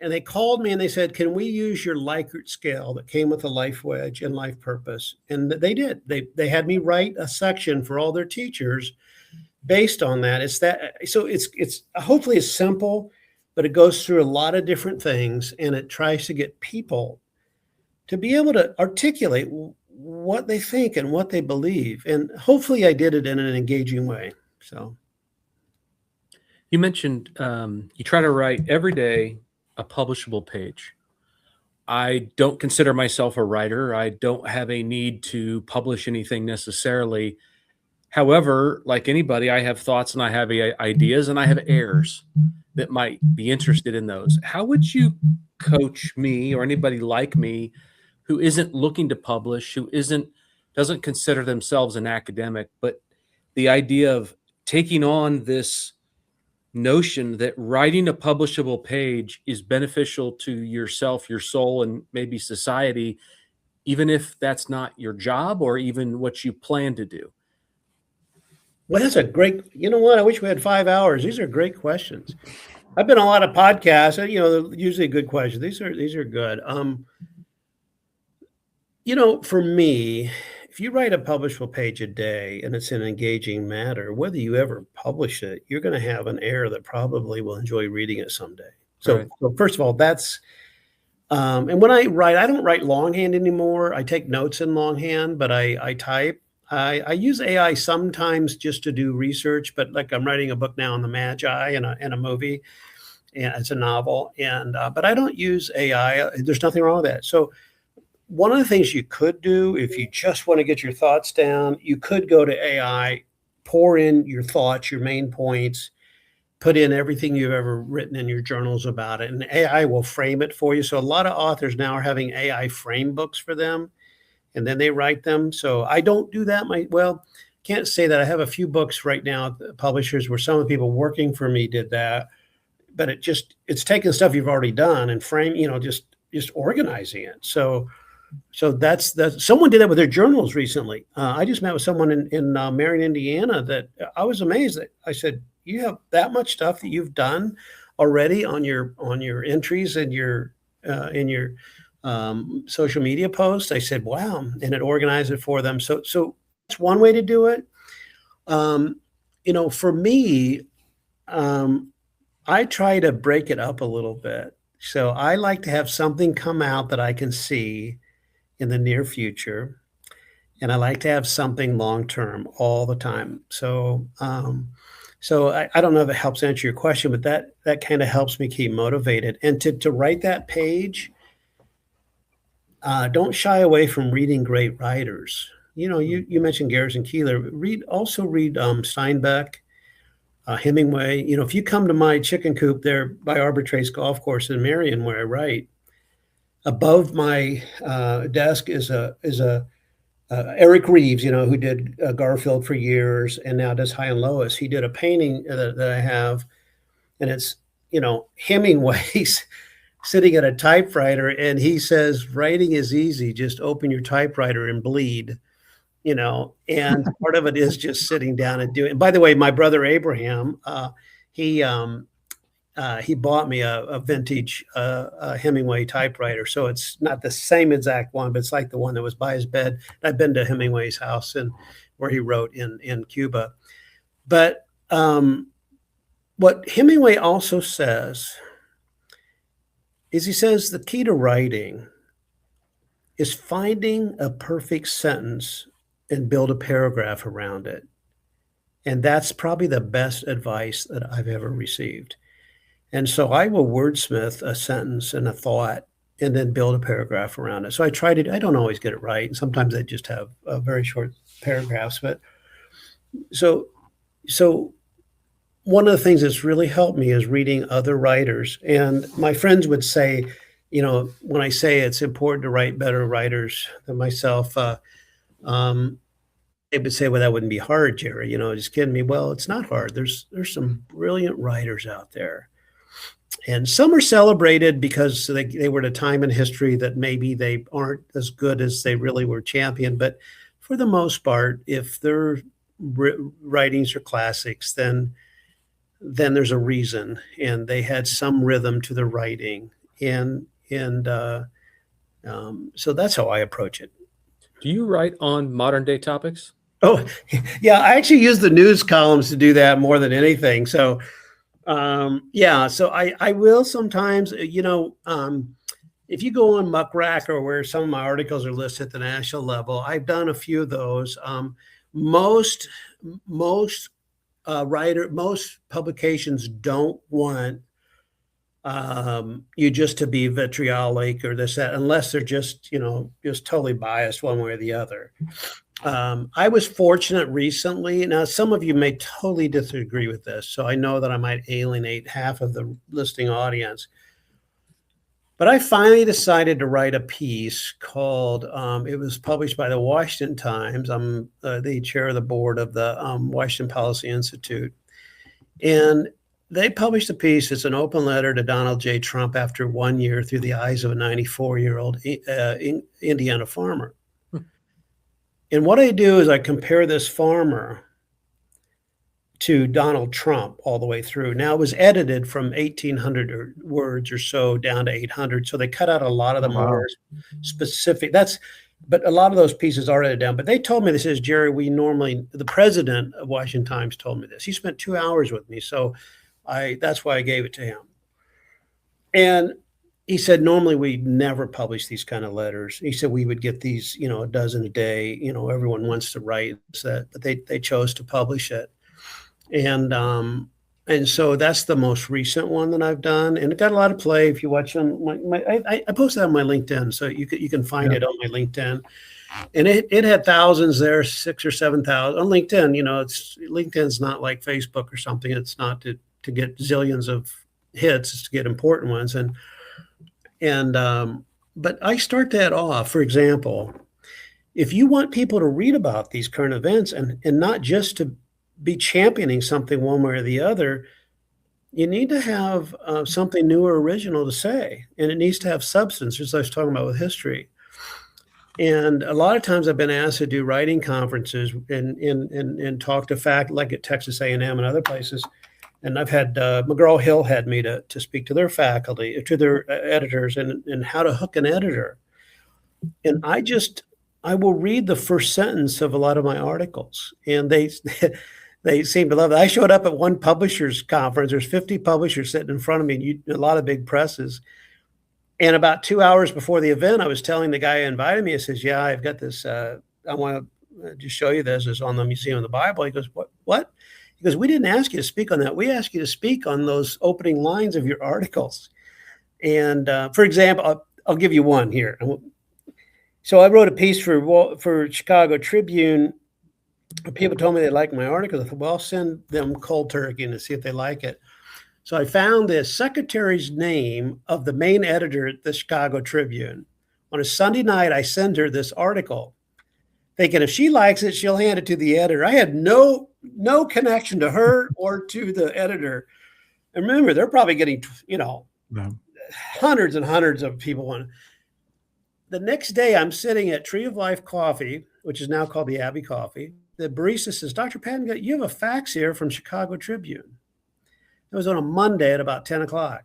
And they called me and they said, can we use your Likert scale that came with the Life Wedge and Life Purpose? And they did. They had me write a section for all their teachers based on that. It's hopefully it's simple, but it goes through a lot of different things, and it tries to get people to be able to articulate what they think and what they believe. And hopefully I did it in an engaging way. So you mentioned you try to write every day a publishable page. I don't consider myself a writer. I don't have a need to publish anything necessarily. However, like anybody, I have thoughts and I have ideas and I have heirs that might be interested in those. How would you coach me or anybody like me who isn't looking to publish, who doesn't consider themselves an academic, but the idea of taking on this notion that writing a publishable page is beneficial to yourself, your soul, and maybe society, even if that's not your job or even what you plan to do? Well, that's a great, you know what? I wish we had 5 hours. These are great questions. I've been on a lot of podcasts, and they're usually good questions. These are good. For me, if you write a publishable page a day and it's an engaging matter, whether you ever publish it, you're going to have an heir that probably will enjoy reading it someday. So, Right. so first of all, that's and when I write, I don't write longhand anymore. I take notes in longhand, but I type. I use AI sometimes just to do research, but like I'm writing a book now on the Magi and a movie, and it's a novel. But I don't use AI. There's nothing wrong with that. So one of the things you could do if you just want to get your thoughts down, you could go to AI, pour in your thoughts, your main points, put in everything you've ever written in your journals about it, and AI will frame it for you. So a lot of authors now are having AI frame books for them, and then they write them. So I don't do that. Can't say that. I have a few books right now, publishers, where some of the people working for me did that, but it's taking stuff you've already done and just organizing it. So that's someone did that with their journals recently. I just met with someone in Marion, Indiana, that I was amazed at. I said, "You have that much stuff that you've done already on your entries and in your social media posts." I said, "Wow!" And it organized it for them. So that's one way to do it. For me, I try to break it up a little bit. So I like to have something come out that I can see in the near future, and I like to have something long term all the time. So I don't know if it helps answer your question, but that kind of helps me keep motivated. And to write that page, don't shy away from reading great writers. You mentioned Garrison Keillor. Read Steinbeck, Hemingway. If you come to my chicken coop there by Arbor Trace Golf Course in Marion, where I write, above my desk is a Eric Reeves, who did Garfield for years and now does High and Lois. He did a painting that I have, and it's Hemingway's sitting at a typewriter, and he says, "Writing is easy. Just open your typewriter and bleed." And part of it is just sitting down and doing. And by the way, my brother Abraham, he bought me a vintage Hemingway typewriter. So it's not the same exact one, but it's like the one that was by his bed. I've been to Hemingway's house and where he wrote in Cuba. But what Hemingway also says is, he says the key to writing is finding a perfect sentence and build a paragraph around it. And that's probably the best advice that I've ever received. And so I will wordsmith a sentence and a thought and then build a paragraph around it. So I don't always get it right. And sometimes I just have very short paragraphs. But so one of the things that's really helped me is reading other writers. And my friends would say, when I say it's important to write better writers than myself, they would say, "Well, that wouldn't be hard, Jerry. Just kidding me." Well, it's not hard. There's some brilliant writers out there. And some are celebrated because they were at a time in history that maybe they aren't as good as they really were championed. But for the most part, if their writings are classics, then there's a reason, and they had some rhythm to the writing. And so that's how I approach it. Do you write on modern day topics? Oh, yeah. I actually use the news columns to do that more than anything. So, so I will sometimes, if you go on Muck Rack, or where some of my articles are listed at the national level, I've done a few of those. Most publications don't want you just to be vitriolic or this, that, unless they're just, just totally biased one way or the other. I was fortunate recently. Now, some of you may totally disagree with this, so I know that I might alienate half of the listening audience. But I finally decided to write a piece called, it was published by the Washington Times. I'm the chair of the board of the Washington Policy Institute. And they published a piece. It's an open letter to Donald J. Trump after 1 year through the eyes of a 94-year-old Indiana farmer. And what I do is I compare this farmer to Donald Trump all the way through. Now, it was edited from 1,800 words or so down to 800. So they cut out a lot of the more specific. But a lot of those pieces are edited down. But they told me, this is Jerry, the president of Washington Times told me this. He spent 2 hours with me. So that's why I gave it to him. And he said, normally we never publish these kind of letters. He said we would get these, a dozen a day. Everyone wants to write that, but they chose to publish it. And so that's the most recent one that I've done, and it got a lot of play. If you watch on I posted that on my LinkedIn, so you can find it on my LinkedIn, and it had thousands there, 6,000 or 7,000 on LinkedIn. LinkedIn's not like Facebook or something. It's not to get zillions of hits; it's to get important ones. But I start that off. For example, if you want people to read about these current events and not just to be championing something one way or the other, you need to have something new or original to say, and it needs to have substance, as I was talking about with history. And a lot of times I've been asked to do writing conferences and talk to faculty, like at Texas A&M and other places. And I've had McGraw-Hill had me to speak to their faculty, to their editors, and how to hook an editor. And I will read the first sentence of a lot of my articles, and they seem to love it. I showed up at one publishers conference. There's 50 publishers sitting in front of me, a lot of big presses. And about 2 hours before the event, I was telling the guy who invited me, I says, yeah, I've got this, I want to just show you this. It's on the Museum of the Bible. He goes, what? He goes, we didn't ask you to speak on that. We asked you to speak on those opening lines of your articles. And for example, I'll give you one here. So I wrote a piece for Chicago Tribune. People told me they liked my article. I thought, well, I'll send them cold turkey and see if they like it. So I found the secretary's name of the main editor at the Chicago Tribune. On a Sunday night, I send her this article, thinking if she likes it, she'll hand it to the editor. I had no connection to her or to the editor. And remember, they're probably getting, hundreds and hundreds of people on. The next day, I'm sitting at Tree of Life Coffee, which is now called the Abbey Coffee. The barista says, Dr. Pattengale, you have a fax here from Chicago Tribune. It was on a Monday at about 10 o'clock.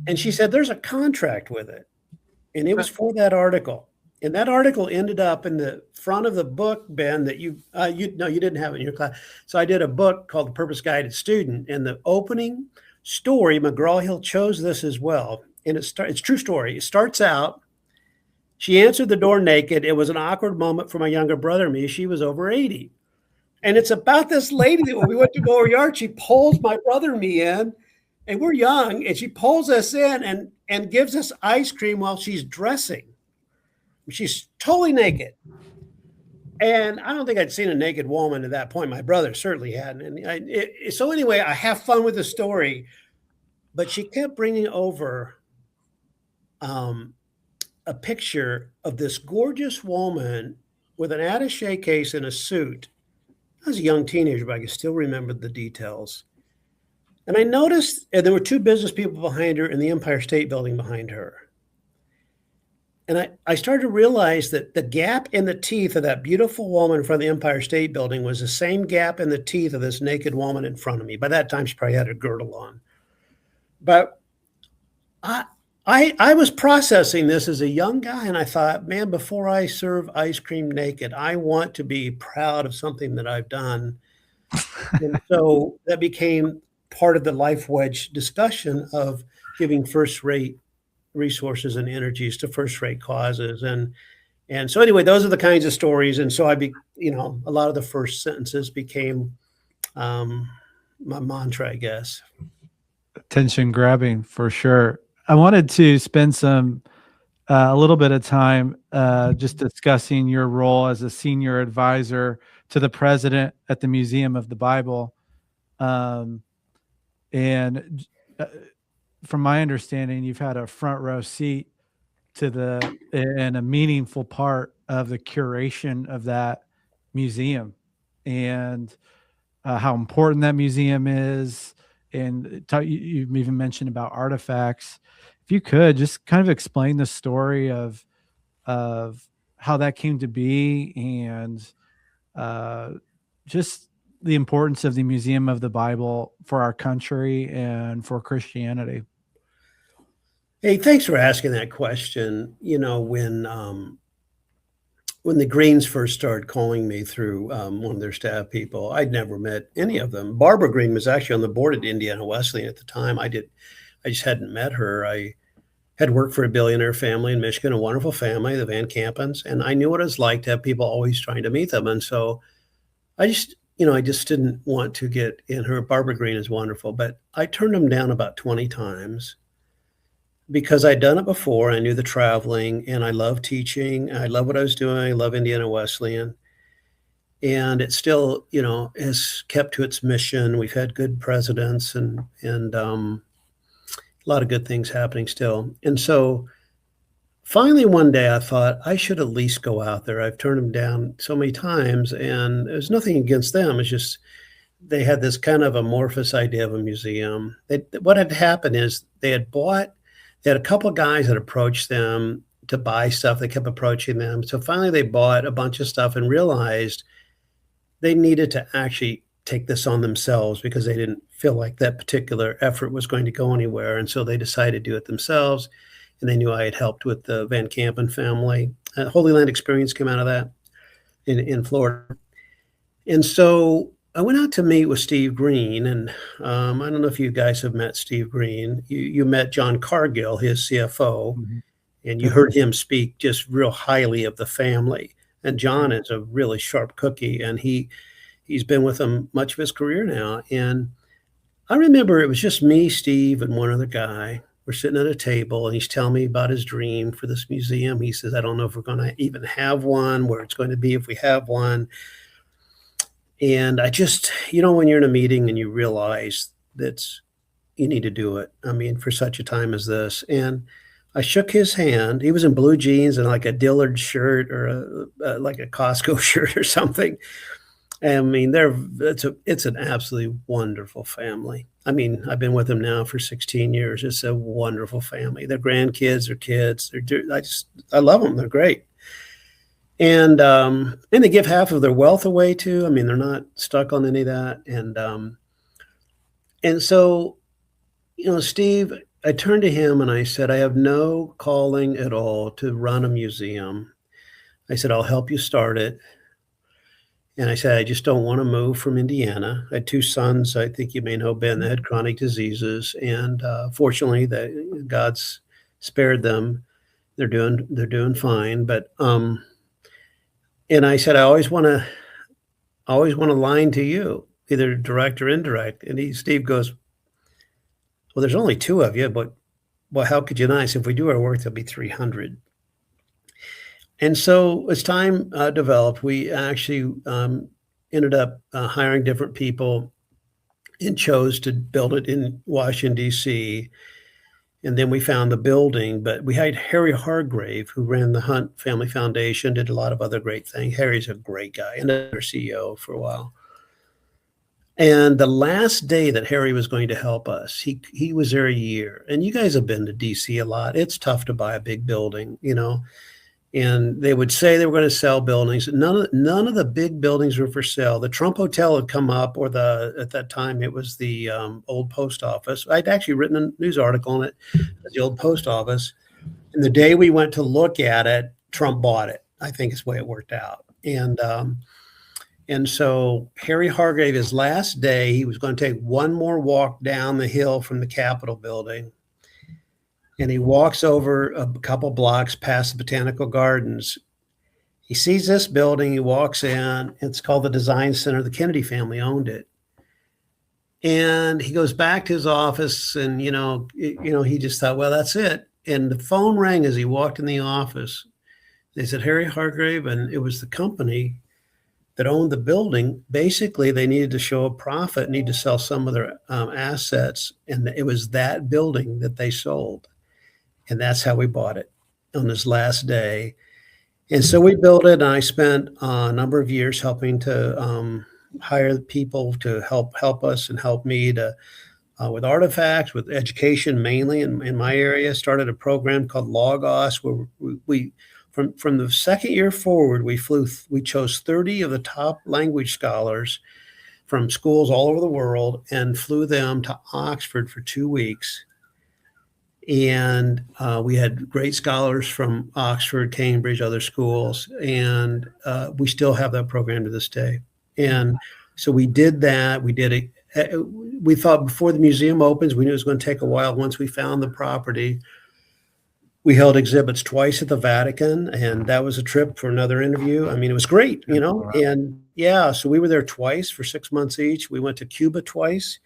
And she said, there's a contract with it. And it was for that article. And that article ended up in the front of the book, Ben, that you didn't have it in your class. So I did a book called The Purpose Guided Student. And the opening story, McGraw-Hill chose this as well. And it's a true story. It starts out, she answered the door naked. It was an awkward moment for my younger brother and me. She was over 80. And it's about this lady that when we went to Lower Yard, she pulls my brother and me in, and we're young, and she pulls us in and gives us ice cream while she's dressing. She's totally naked. And I don't think I'd seen a naked woman at that point. My brother certainly hadn't. And so anyway, I have fun with the story, but she kept bringing over a picture of this gorgeous woman with an attaché case and a suit. I was a young teenager, but I can still remember the details. And I noticed, and there were two business people behind her and the Empire State Building behind her. And I started to realize that the gap in the teeth of that beautiful woman in front of the Empire State Building was the same gap in the teeth of this naked woman in front of me. By that time, she probably had a girdle on. But I was processing this as a young guy, and I thought, man, before I serve ice cream naked, I want to be proud of something that I've done. And so that became part of the Life Wedge discussion of giving first-rate resources and energies to first-rate causes. And so anyway, those are the kinds of stories. And so a lot of the first sentences became my mantra, I guess. attention grabbing for sure. I wanted to spend a little bit of time just discussing your role as a senior advisor to the president at the Museum of the Bible. And from my understanding, you've had a front row seat to and a meaningful part of the curation of that museum, and how important that museum is. And you've even mentioned about artifacts. If you could just kind of explain the story of how that came to be, and just the importance of the Museum of the Bible for our country and for Christianity. Hey, thanks for asking that question. When the Greens first started calling me through one of their staff people, I'd never met any of them. Barbara Green was actually on the board at Indiana Wesleyan at the time. I just hadn't met her. I had worked for a billionaire family in Michigan, a wonderful family, the Van Campens, and I knew what it was like to have people always trying to meet them. And so I just didn't want to get in her. Barbara Green is wonderful, but I turned them down about 20 times because I'd done it before. I knew the traveling, and I love teaching. I love what I was doing. I love Indiana Wesleyan. And it still, has kept to its mission. We've had good presidents and a lot of good things happening still. And so finally one day I thought I should at least go out there. I've turned them down so many times, and there's nothing against them. It's just they had this kind of amorphous idea of a museum. What had happened is they had a couple of guys that approached them to buy stuff. They kept approaching them. So finally they bought a bunch of stuff and realized they needed to actually take this on themselves because they didn't feel like that particular effort was going to go anywhere. And so they decided to do it themselves. And they knew I had helped with the Van Campen family. Holy Land Experience came out of that in Florida. And so I went out to meet with Steve Green, and I don't know if you guys have met Steve Green. You met John Cargill, his CFO, and you heard him speak just real highly of the family. And John is a really sharp cookie, and he's been with them much of his career now. And I remember it was just me, Steve, and one other guy. We're sitting at a table, and he's telling me about his dream for this museum. He says, I don't know if we're going to even have one, where it's going to be if we have one. And I just, when you're in a meeting and you realize that you need to do it, for such a time as this. And I shook his hand. He was in blue jeans and like a Dillard shirt or like a Costco shirt or something. It's an absolutely wonderful family. I've been with them now for 16 years. It's a wonderful family. Their grandkids, their kids, I love them. They're great. And they give half of their wealth away too. They're not stuck on any of that. And so, Steve, I turned to him and I said, I have no calling at all to run a museum. I said, I'll help you start it. And I said, I just don't want to move from Indiana. I had two sons, I think you may know, Ben, that had chronic diseases. And fortunately, God's spared them. They're doing fine. But and I said, I always want to line to you, either direct or indirect. And Steve goes, well, there's only two of you, but how could you not? I said, if we do our work, there'll be 300. And so as time developed, we actually ended up hiring different people and chose to build it in Washington, D.C. And then we found the building, but we had Harry Hargrave, who ran the Hunt Family Foundation, did a lot of other great things. Harry's a great guy and our CEO for a while. And the last day that Harry was going to help us, he was there a year. And you guys have been to DC a lot. It's tough to buy a big building, And they would say they were going to sell buildings. None of the big buildings were for sale. The Trump Hotel had come up, or at that time it was the old post office. I'd actually written a news article on it, the old post office. And the day we went to look at it, Trump bought it. I think is the way it worked out. And so Harry Hargrave, his last day, he was going to take one more walk down the hill from the Capitol building. And he walks over a couple blocks past the Botanical Gardens. He sees this building. He walks in. It's called the Design Center. The Kennedy family owned it. And he goes back to his office, and he just thought, well, that's it. And the phone rang as he walked in the office. They said, Harry Hargrave, and it was the company that owned the building. Basically, they needed to show a profit, need to sell some of their assets, and it was that building that they sold. And that's how we bought it on his last day. And so we built it, and I spent a number of years helping to hire people to help us and help me to with artifacts, with education, mainly in my area. Started a program called Logos, where we from the second year forward, we chose 30 of the top language scholars from schools all over the world and flew them to Oxford for 2 weeks. And we had great scholars from Oxford, Cambridge, other schools, and we still have that program to this day. And so we did that. We did it. We thought before the museum opens, we knew it was going to take a while. Once we found the property, we held exhibits twice at the Vatican, and that was a trip for another interview. I mean, it was great, Wow. And yeah, so we were there twice for 6 months each. We went to Cuba twice.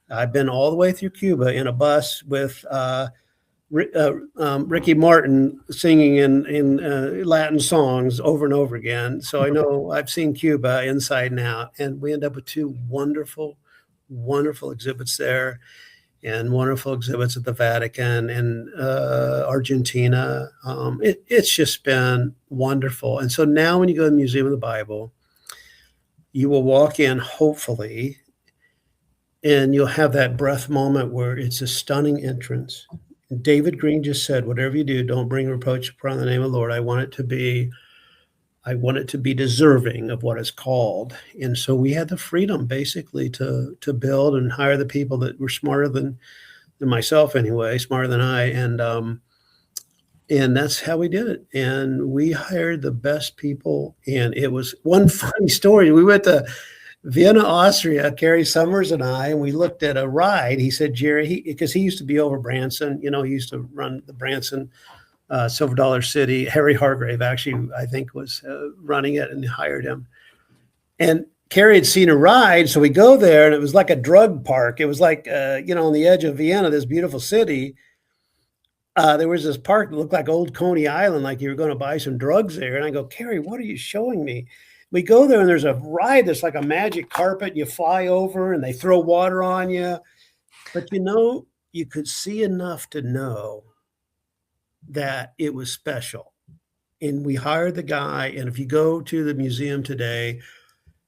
I've been all the way through Cuba in a bus with Ricky Martin singing in Latin songs over and over again. So I know I've seen Cuba inside and out, and we end up with 2 wonderful, wonderful exhibits there, and wonderful exhibits at the Vatican and Argentina. It's just been wonderful. And so now when you go to the Museum of the Bible, you will walk in, hopefully, and you'll have that breath moment where it's a stunning entrance. And David Green just said, whatever you do, don't bring reproach upon the name of the Lord. I want it to be deserving of what it's called. And so we had the freedom basically to build and hire the people that were smarter than myself anyway, smarter than I. And that's how we did it. And we hired the best people. And it was one funny story. We went to Vienna, Austria, Carrie Summers and I, and we looked at a ride. He said, Jerry, because he used to be over Branson, he used to run the Branson Silver Dollar City. Harry Hargrave actually, I think, was running it, and hired him. And Carrie had seen a ride, so we go there, and it was like a drug park. It was like, on the edge of Vienna, this beautiful city. There was this park that looked like Old Coney Island, like you were going to buy some drugs there. And I go, Carrie, what are you showing me? We go there, and there's a ride that's like a magic carpet. You fly over, and they throw water on you. But you could see enough to know that it was special. And we hired the guy. And if you go to the museum today,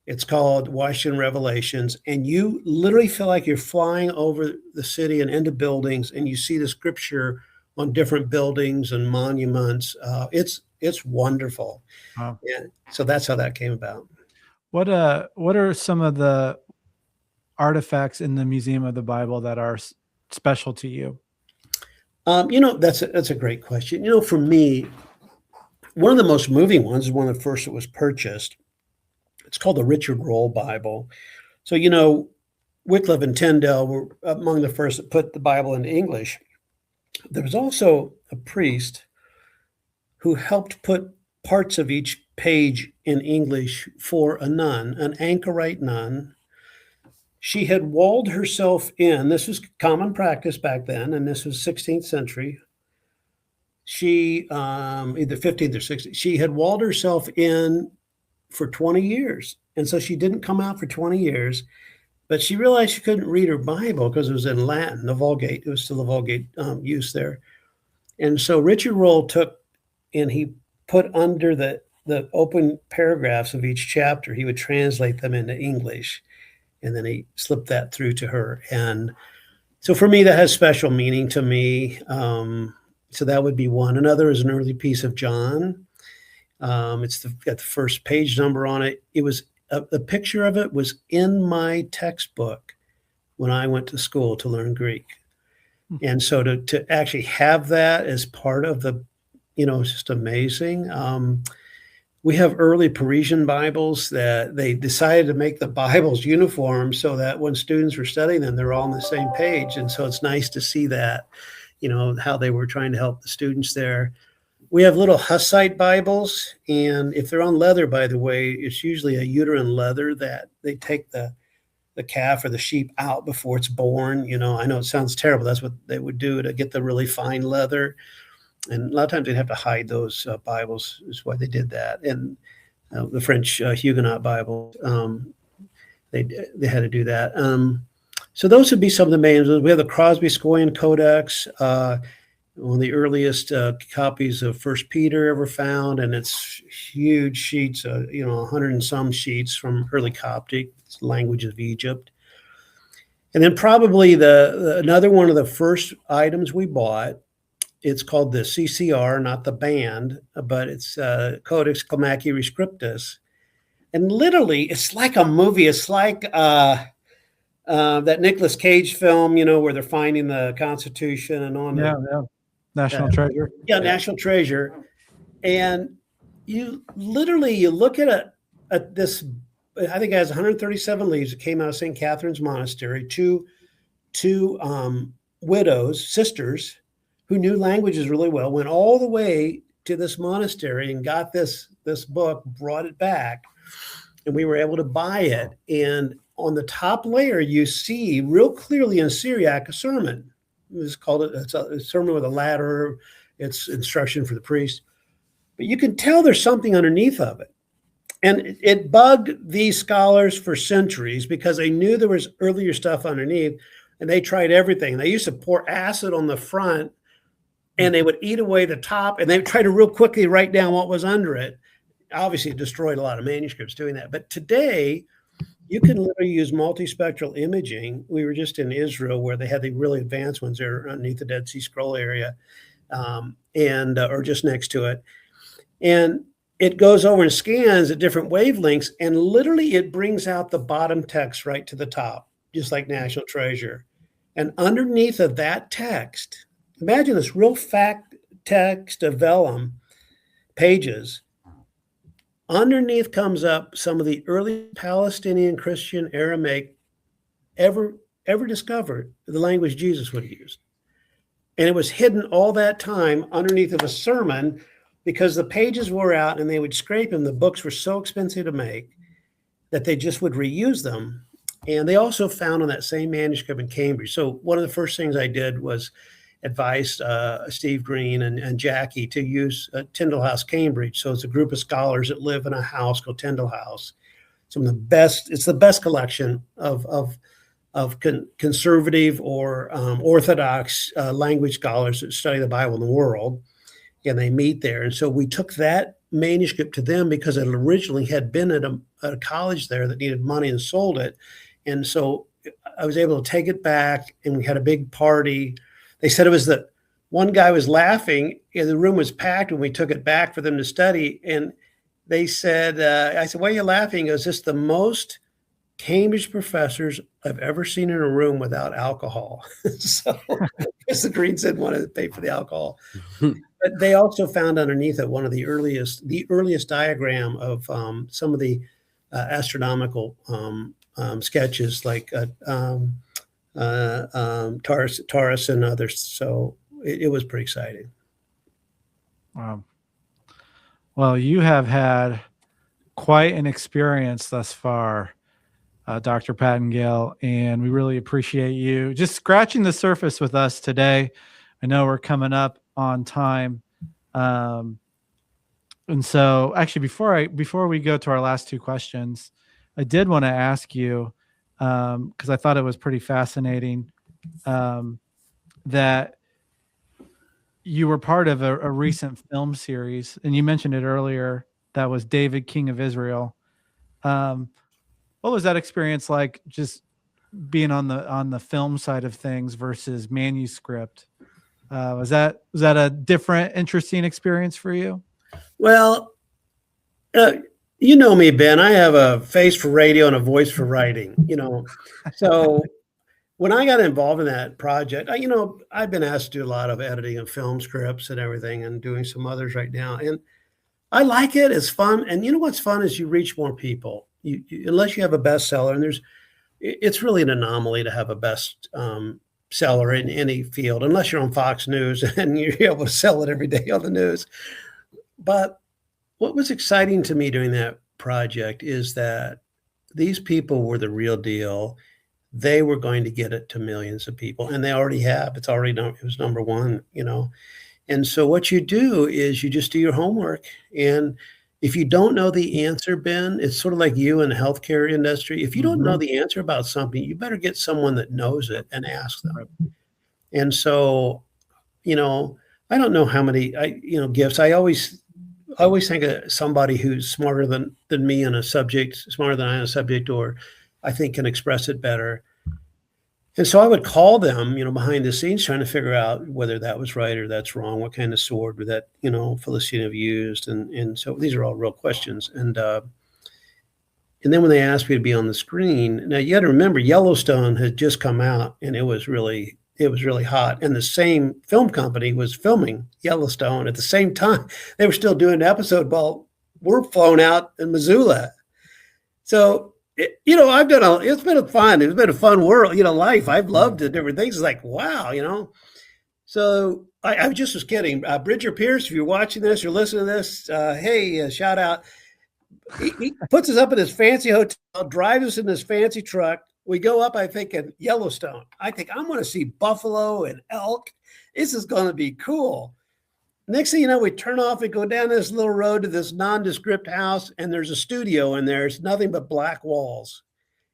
it's called Washington Revelations. And you literally feel like you're flying over the city and into buildings, and you see the scripture on different buildings and monuments. It's wonderful. Wow. Yeah. So that's how that came about. What are some of the artifacts in the Museum of the Bible that are special to you? That's a great question. For me, one of the most moving ones is one of the first that was purchased. It's called the Richard Roll Bible. So, Wycliffe and Tyndale were among the first that put the Bible into English. There was also a priest who helped put parts of each page in English for a nun, an anchorite nun. She had walled herself in. This was common practice back then, and this was 16th century. She, either 15th or 16th, she had walled herself in for 20 years. And so she didn't come out for 20 years, but she realized she couldn't read her Bible because it was in Latin, the Vulgate. It was still the Vulgate use there. And so Richard Roll took, and he put under the open paragraphs of each chapter, he would translate them into English. And then he slipped that through to her. And so for me, that has special meaning to me. So that would be one. Another is an early piece of John. It's got the first page number on it. It was the picture of it was in my textbook when I went to school to learn Greek. And so to actually have that as part of the, it's just amazing. We have early Parisian Bibles that they decided to make the Bibles uniform so that when students were studying them, they're all on the same page. And so it's nice to see that, how they were trying to help the students there. We have little Hussite Bibles, and if they're on leather, by the way, it's usually a uterine leather that they take the the calf or the sheep out before it's born. I know it sounds terrible. That's what they would do to get the really fine leather. And a lot of times they'd have to hide those Bibles, is why they did that. And the French Huguenot Bible, they had to do that. So those would be some of the main ones. We have the Crosby-Scoian Codex, one of the earliest copies of First Peter ever found, and it's huge sheets, 100 and some sheets from early Coptic language of Egypt. And then probably another one of the first items we bought, it's called the CCR, not the band, but it's Codex Climaci Rescriptus. And literally, it's like a movie. It's like that Nicolas Cage film, where they're finding the Constitution and on National Treasure. Yeah, National Treasure. And you look at this, I think it has 137 leaves. It came out of St. Catherine's Monastery, two widows, sisters, who knew languages really well, went all the way to this monastery and got this book, brought it back, and we were able to buy it. And on the top layer, you see real clearly in Syriac a sermon. It's a sermon with a ladder. It's instruction for the priest. But you can tell there's something underneath of it. And it bugged these scholars for centuries because they knew there was earlier stuff underneath, and they tried everything. They used to pour acid on the front, and they would eat away the top, and they would try to real quickly write down what was under it. Obviously, it destroyed a lot of manuscripts doing that. But today, you can literally use multispectral imaging. We were just in Israel where they had the really advanced ones there underneath the Dead Sea Scroll area, or just next to it. And it goes over and scans at different wavelengths, and literally it brings out the bottom text right to the top, just like National Treasure. And underneath of that text, imagine this real fat text of vellum pages. Underneath comes up some of the early Palestinian Christian Aramaic ever discovered, the language Jesus would have used. And it was hidden all that time underneath of a sermon because the pages wore out and they would scrape them. The books were so expensive to make that they just would reuse them. And they also found on that same manuscript in Cambridge. So one of the first things I did was advised Steve Green and Jackie to use Tyndall House, Cambridge. So it's a group of scholars that live in a house called Tyndall House. Some of the best, it's the best collection of conservative or Orthodox language scholars that study the Bible in the world. And they meet there. And so we took that manuscript to them because it originally had been at a college there that needed money and sold it. And so I was able to take it back, and we had a big party. They said it was one guy was laughing, and the room was packed when we took it back for them to study. And they said, I said, why are you laughing? He goes, this is the most Cambridge professors I've ever seen in a room without alcohol. So Mr. Green said wanted to pay for the alcohol. But they also found underneath it one of the earliest diagram of some of the astronomical sketches like Taurus and others. So it was pretty exciting. Wow. Well, you have had quite an experience thus far, Dr. Pattengale, and we really appreciate you just scratching the surface with us today. I know we're coming up on time. And so actually before we go to our last two questions, I did want to ask you, because I thought it was pretty fascinating, that you were part of a recent film series, and you mentioned it earlier, that was David, King of Israel. What was that experience like, just being on the film side of things versus manuscript? Was that a different, interesting experience for you? Well, you know me, Ben. I have a face for radio and a voice for writing, So when I got involved in that project, I've been asked to do a lot of editing of film scripts and everything, and doing some others right now. And I like it. It's fun. And what's fun is you reach more people. You unless you have a bestseller, and it's really an anomaly to have a best seller in any field, unless you're on Fox News and you're able to sell it every day on the news. But what was exciting to me during that project is that these people were the real deal. They were going to get it to millions of people, and they already have. It's already it was number one, And so what you do is you just do your homework. And if you don't know the answer, Ben, it's sort of like you in the healthcare industry. If you don't know the answer about something, you better get someone that knows it and ask them. And so, I don't know how many gifts. I always think of somebody who's smarter than me on a subject, smarter than I on a subject, or I think can express it better. And so I would call them, behind the scenes, trying to figure out whether that was right or that's wrong. What kind of sword would that, Philistine have used? And so these are all real questions. And then when they asked me to be on the screen, now you got to remember Yellowstone had just come out, and it was really hot. And the same film company was filming Yellowstone at the same time. They were still doing an episode while we're flown out in Missoula. So, it's been a fun world, life. I've loved the different things. It's like, wow, So I just was kidding. Bridger Pierce, if you're watching this, you're listening to this, hey, shout out. He puts us up in his fancy hotel, drives us in this fancy truck. We go up, I think, in Yellowstone. I think I'm going to see buffalo and elk. This is going to be cool. Next thing you know, we turn off and go down this little road to this nondescript house, and there's a studio in there. It's nothing but black walls.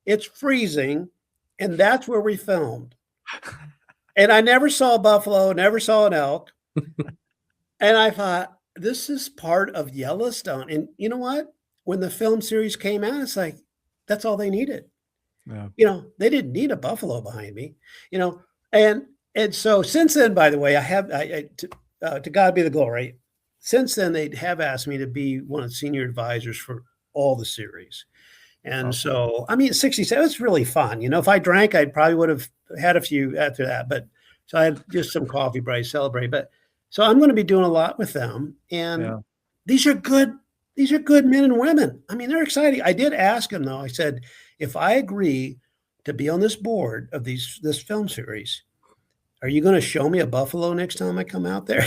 It's freezing, and that's where we filmed. And I never saw a buffalo, never saw an elk. And I thought, this is part of Yellowstone. And you know what? When the film series came out, it's like, that's all they needed. Yeah. They didn't need a buffalo behind me, and so since then, by the way, I have, to God be the glory. Since then, they have asked me to be one of the senior advisors for all the series. And so, 67, it's really fun. If I drank, I probably would have had a few after that. But so I had just some coffee, but I celebrate. But so I'm going to be doing a lot with them. And these are good men and women. They're exciting. I did ask them, though. I said, if I agree to be on this board of this film series, are you going to show me a buffalo next time I come out there?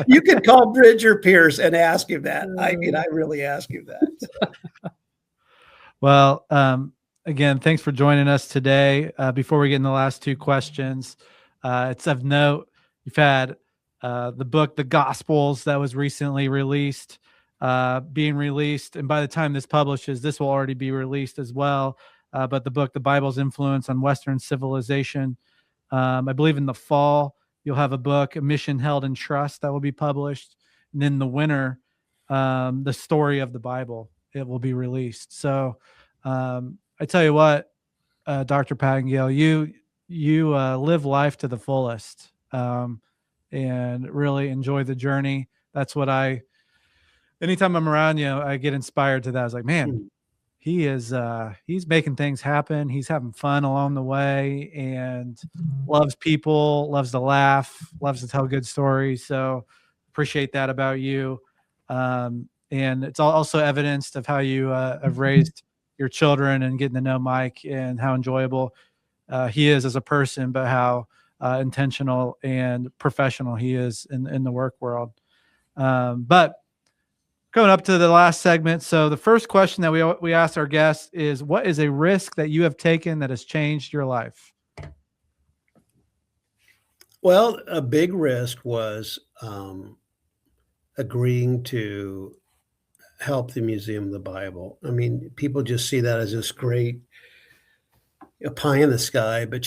You can call Bridger Pierce and ask him that. I really ask him that. Well, again, thanks for joining us today. Before we get in the last two questions, it's of note, you've had the book, The Gospels, that was recently released, being released. And by the time this publishes, this will already be released as well. But the book, The Bible's Influence on Western Civilization, I believe in the fall, you'll have a book, A Mission Held in Trust, that will be published. And in the winter, The Story of the Bible, it will be released. So I tell you what, Dr. Pattengale, you live life to the fullest and really enjoy the journey. That's what anytime I'm around you, I get inspired to that. I was like, man, he's making things happen. He's having fun along the way and loves people, loves to laugh, loves to tell good stories. So appreciate that about you. And it's also evidenced of how you have raised your children and getting to know Mike and how enjoyable he is as a person, but how intentional and professional he is in the work world. But coming up to the last segment. So the first question that we ask our guests is, what is a risk that you have taken that has changed your life? Well, a big risk was agreeing to help the Museum of the Bible. People just see that as this great pie in the sky, but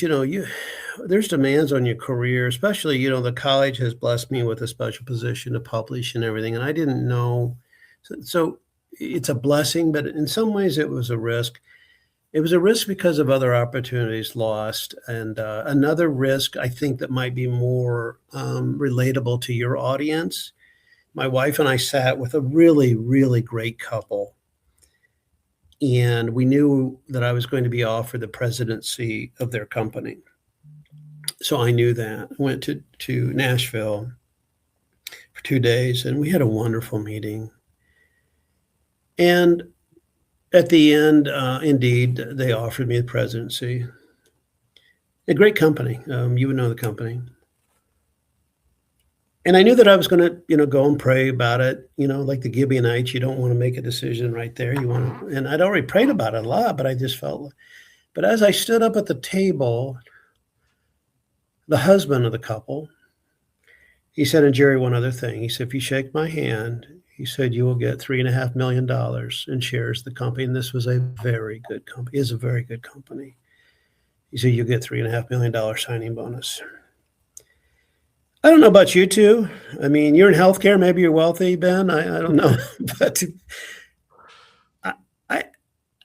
there's demands on your career, especially, the college has blessed me with a special position to publish and everything. And I didn't know. So it's a blessing, but in some ways it was a risk. It was a risk because of other opportunities lost. And another risk, I think, that might be more relatable to your audience. My wife and I sat with a really, really great couple. And we knew that I was going to be offered the presidency of their company. So I knew that. I went to Nashville for 2 days, and we had a wonderful meeting. And at the end, indeed, they offered me the presidency. A great company. You would know the company. And I knew that I was going to, go and pray about it, like the Gibeonites. You don't want to make a decision right there. You want to, and I'd already prayed about it a lot, but I just felt, but as I stood up at the table, the husband of the couple, he said, and Jerry, one other thing. He said, if you shake my hand, he said, you will get $3.5 million in shares of the company. And this was a very good company. It's a very good company. He said, you'll get $3.5 million signing bonus. I don't know about you two. I mean, you're in healthcare. Maybe you're wealthy, Ben. I don't know. But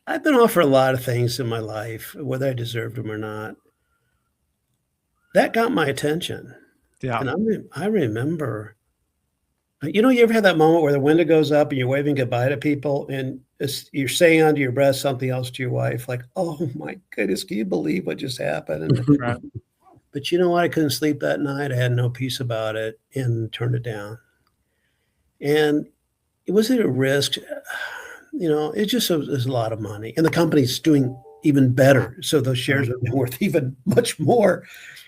I've been offered a lot of things in my life, whether I deserved them or not. That got my attention. Yeah. And I remember, you ever had that moment where the window goes up and you're waving goodbye to people and you're saying under your breath something else to your wife, like, oh my goodness, can you believe what just happened? And, Right. But you know what? I couldn't sleep that night. I had no peace about it and turned it down. And it wasn't a risk. It just was a lot of money. And the company's doing even better. So those shares are worth even much more.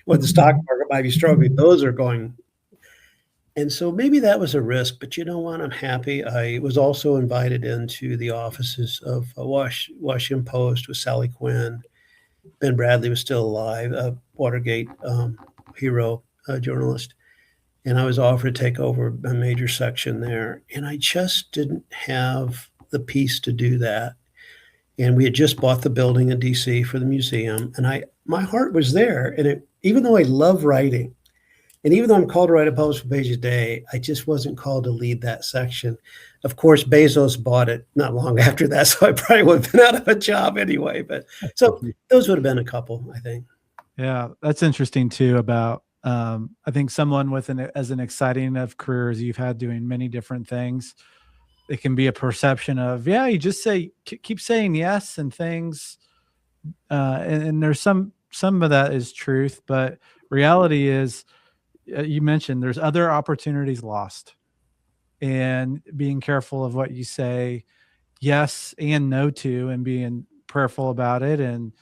When the stock market might be struggling, those are going. And so maybe that was a risk. But you know what? I'm happy. I was also invited into the offices of Washington Post with Sally Quinn. Ben Bradley was still alive, a Watergate hero journalist. And I was offered to take over a major section there. And I just didn't have the peace to do that. And we had just bought the building in D.C. for the museum. And my heart was there. And even though I love writing, and even though I'm called to write a published page a day, I just wasn't called to lead that section. Of course, Bezos bought it not long after that, so I probably would have been out of a job anyway. But so those would have been a couple, I think. Yeah, that's interesting too. About I think someone with as an exciting of career as you've had, doing many different things, it can be a perception of you just keep saying yes and things, and there's some of that is truth, but reality is. You mentioned there's other opportunities lost, and being careful of what you say yes and no to, and being prayerful about it and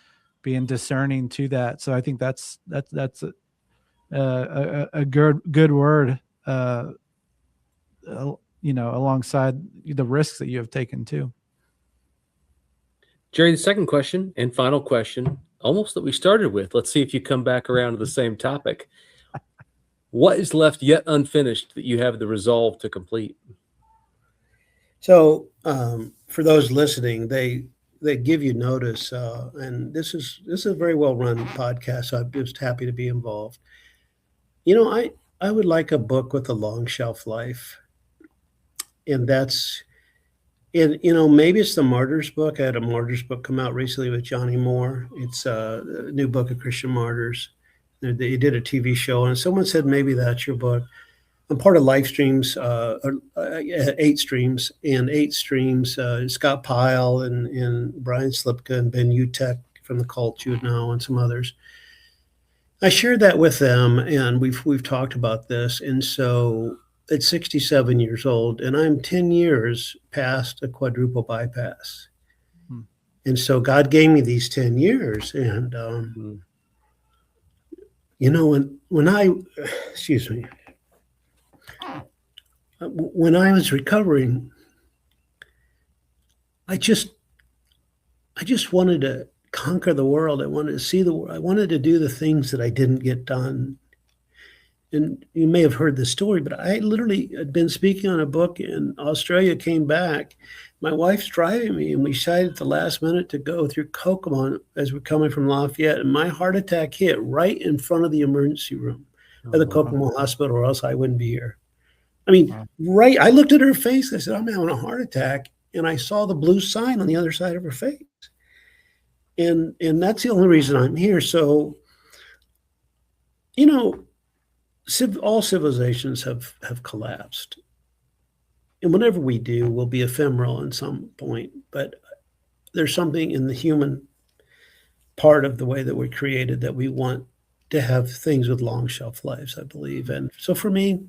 being discerning to that. So I think that's a good word, alongside the risks that you have taken too. Jerry, the second question and final question, almost that we started with. Let's see if you come back around to the same topic. What is left yet unfinished that you have the resolve to complete? So for those listening, they give you notice, and this is a very well run podcast. So I'm just happy to be involved. I would like a book with a long shelf life, and that's, and maybe it's the Martyrs book. I had a Martyrs book come out recently with Johnny Moore. It's a new book of Christian martyrs. They did a TV show, and someone said maybe that's your book. I'm part of Life Streams, 8 Streams, and 8 Streams. Scott Pyle and Brian Slipka and Ben Utek from the Cult, you would know, and some others. I shared that with them, and we've talked about this. And so at 67 years old, and I'm 10 years past a quadruple bypass. And so God gave me these 10 years, and when I was recovering, I just wanted to conquer the world. I wanted to see the world. I wanted to do the things that I didn't get done. And you may have heard this story, but I literally had been speaking on a book in Australia, came back. My wife's driving me, and we decided at the last minute to go through Kokomo as we're coming from Lafayette. And my heart attack hit right in front of the emergency room at the Kokomo Hospital, or else I wouldn't be here. I mean, right. I looked at her face. I said, I'm having a heart attack. And I saw the blue sign on the other side of her face. And that's the only reason I'm here. So, all civilizations have collapsed. And whatever we do will be ephemeral at some point. But there's something in the human part of the way that we're created that we want to have things with long shelf lives, I believe. And so for me,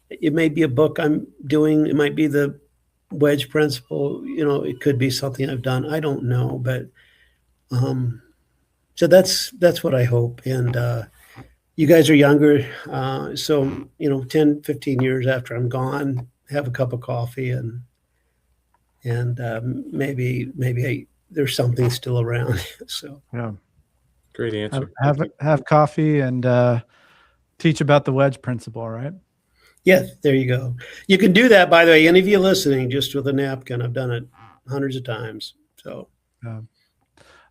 it may be a book I'm doing. It might be the Wedge principle. It could be something I've done. I don't know. But so that's what I hope. And you guys are younger. So, 10, 15 years after I'm gone, have a cup of coffee and maybe there's something still around. So, Yeah. Great answer. Have coffee and teach about the wedge principle, right? yeah, there you go. You can do that, by the way, any of you listening, just with a napkin. I've done it hundreds of times. So,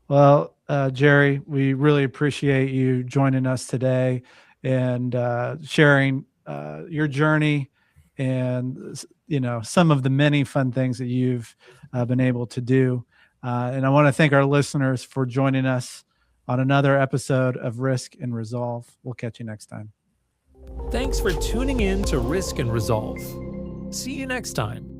well, Jerry, we really appreciate you joining us today and sharing your journey and some of the many fun things that you've been able to do. And I want to thank our listeners for joining us on another episode of Risk and Resolve. We'll catch you next time. Thanks for tuning in to Risk and Resolve. See you next time.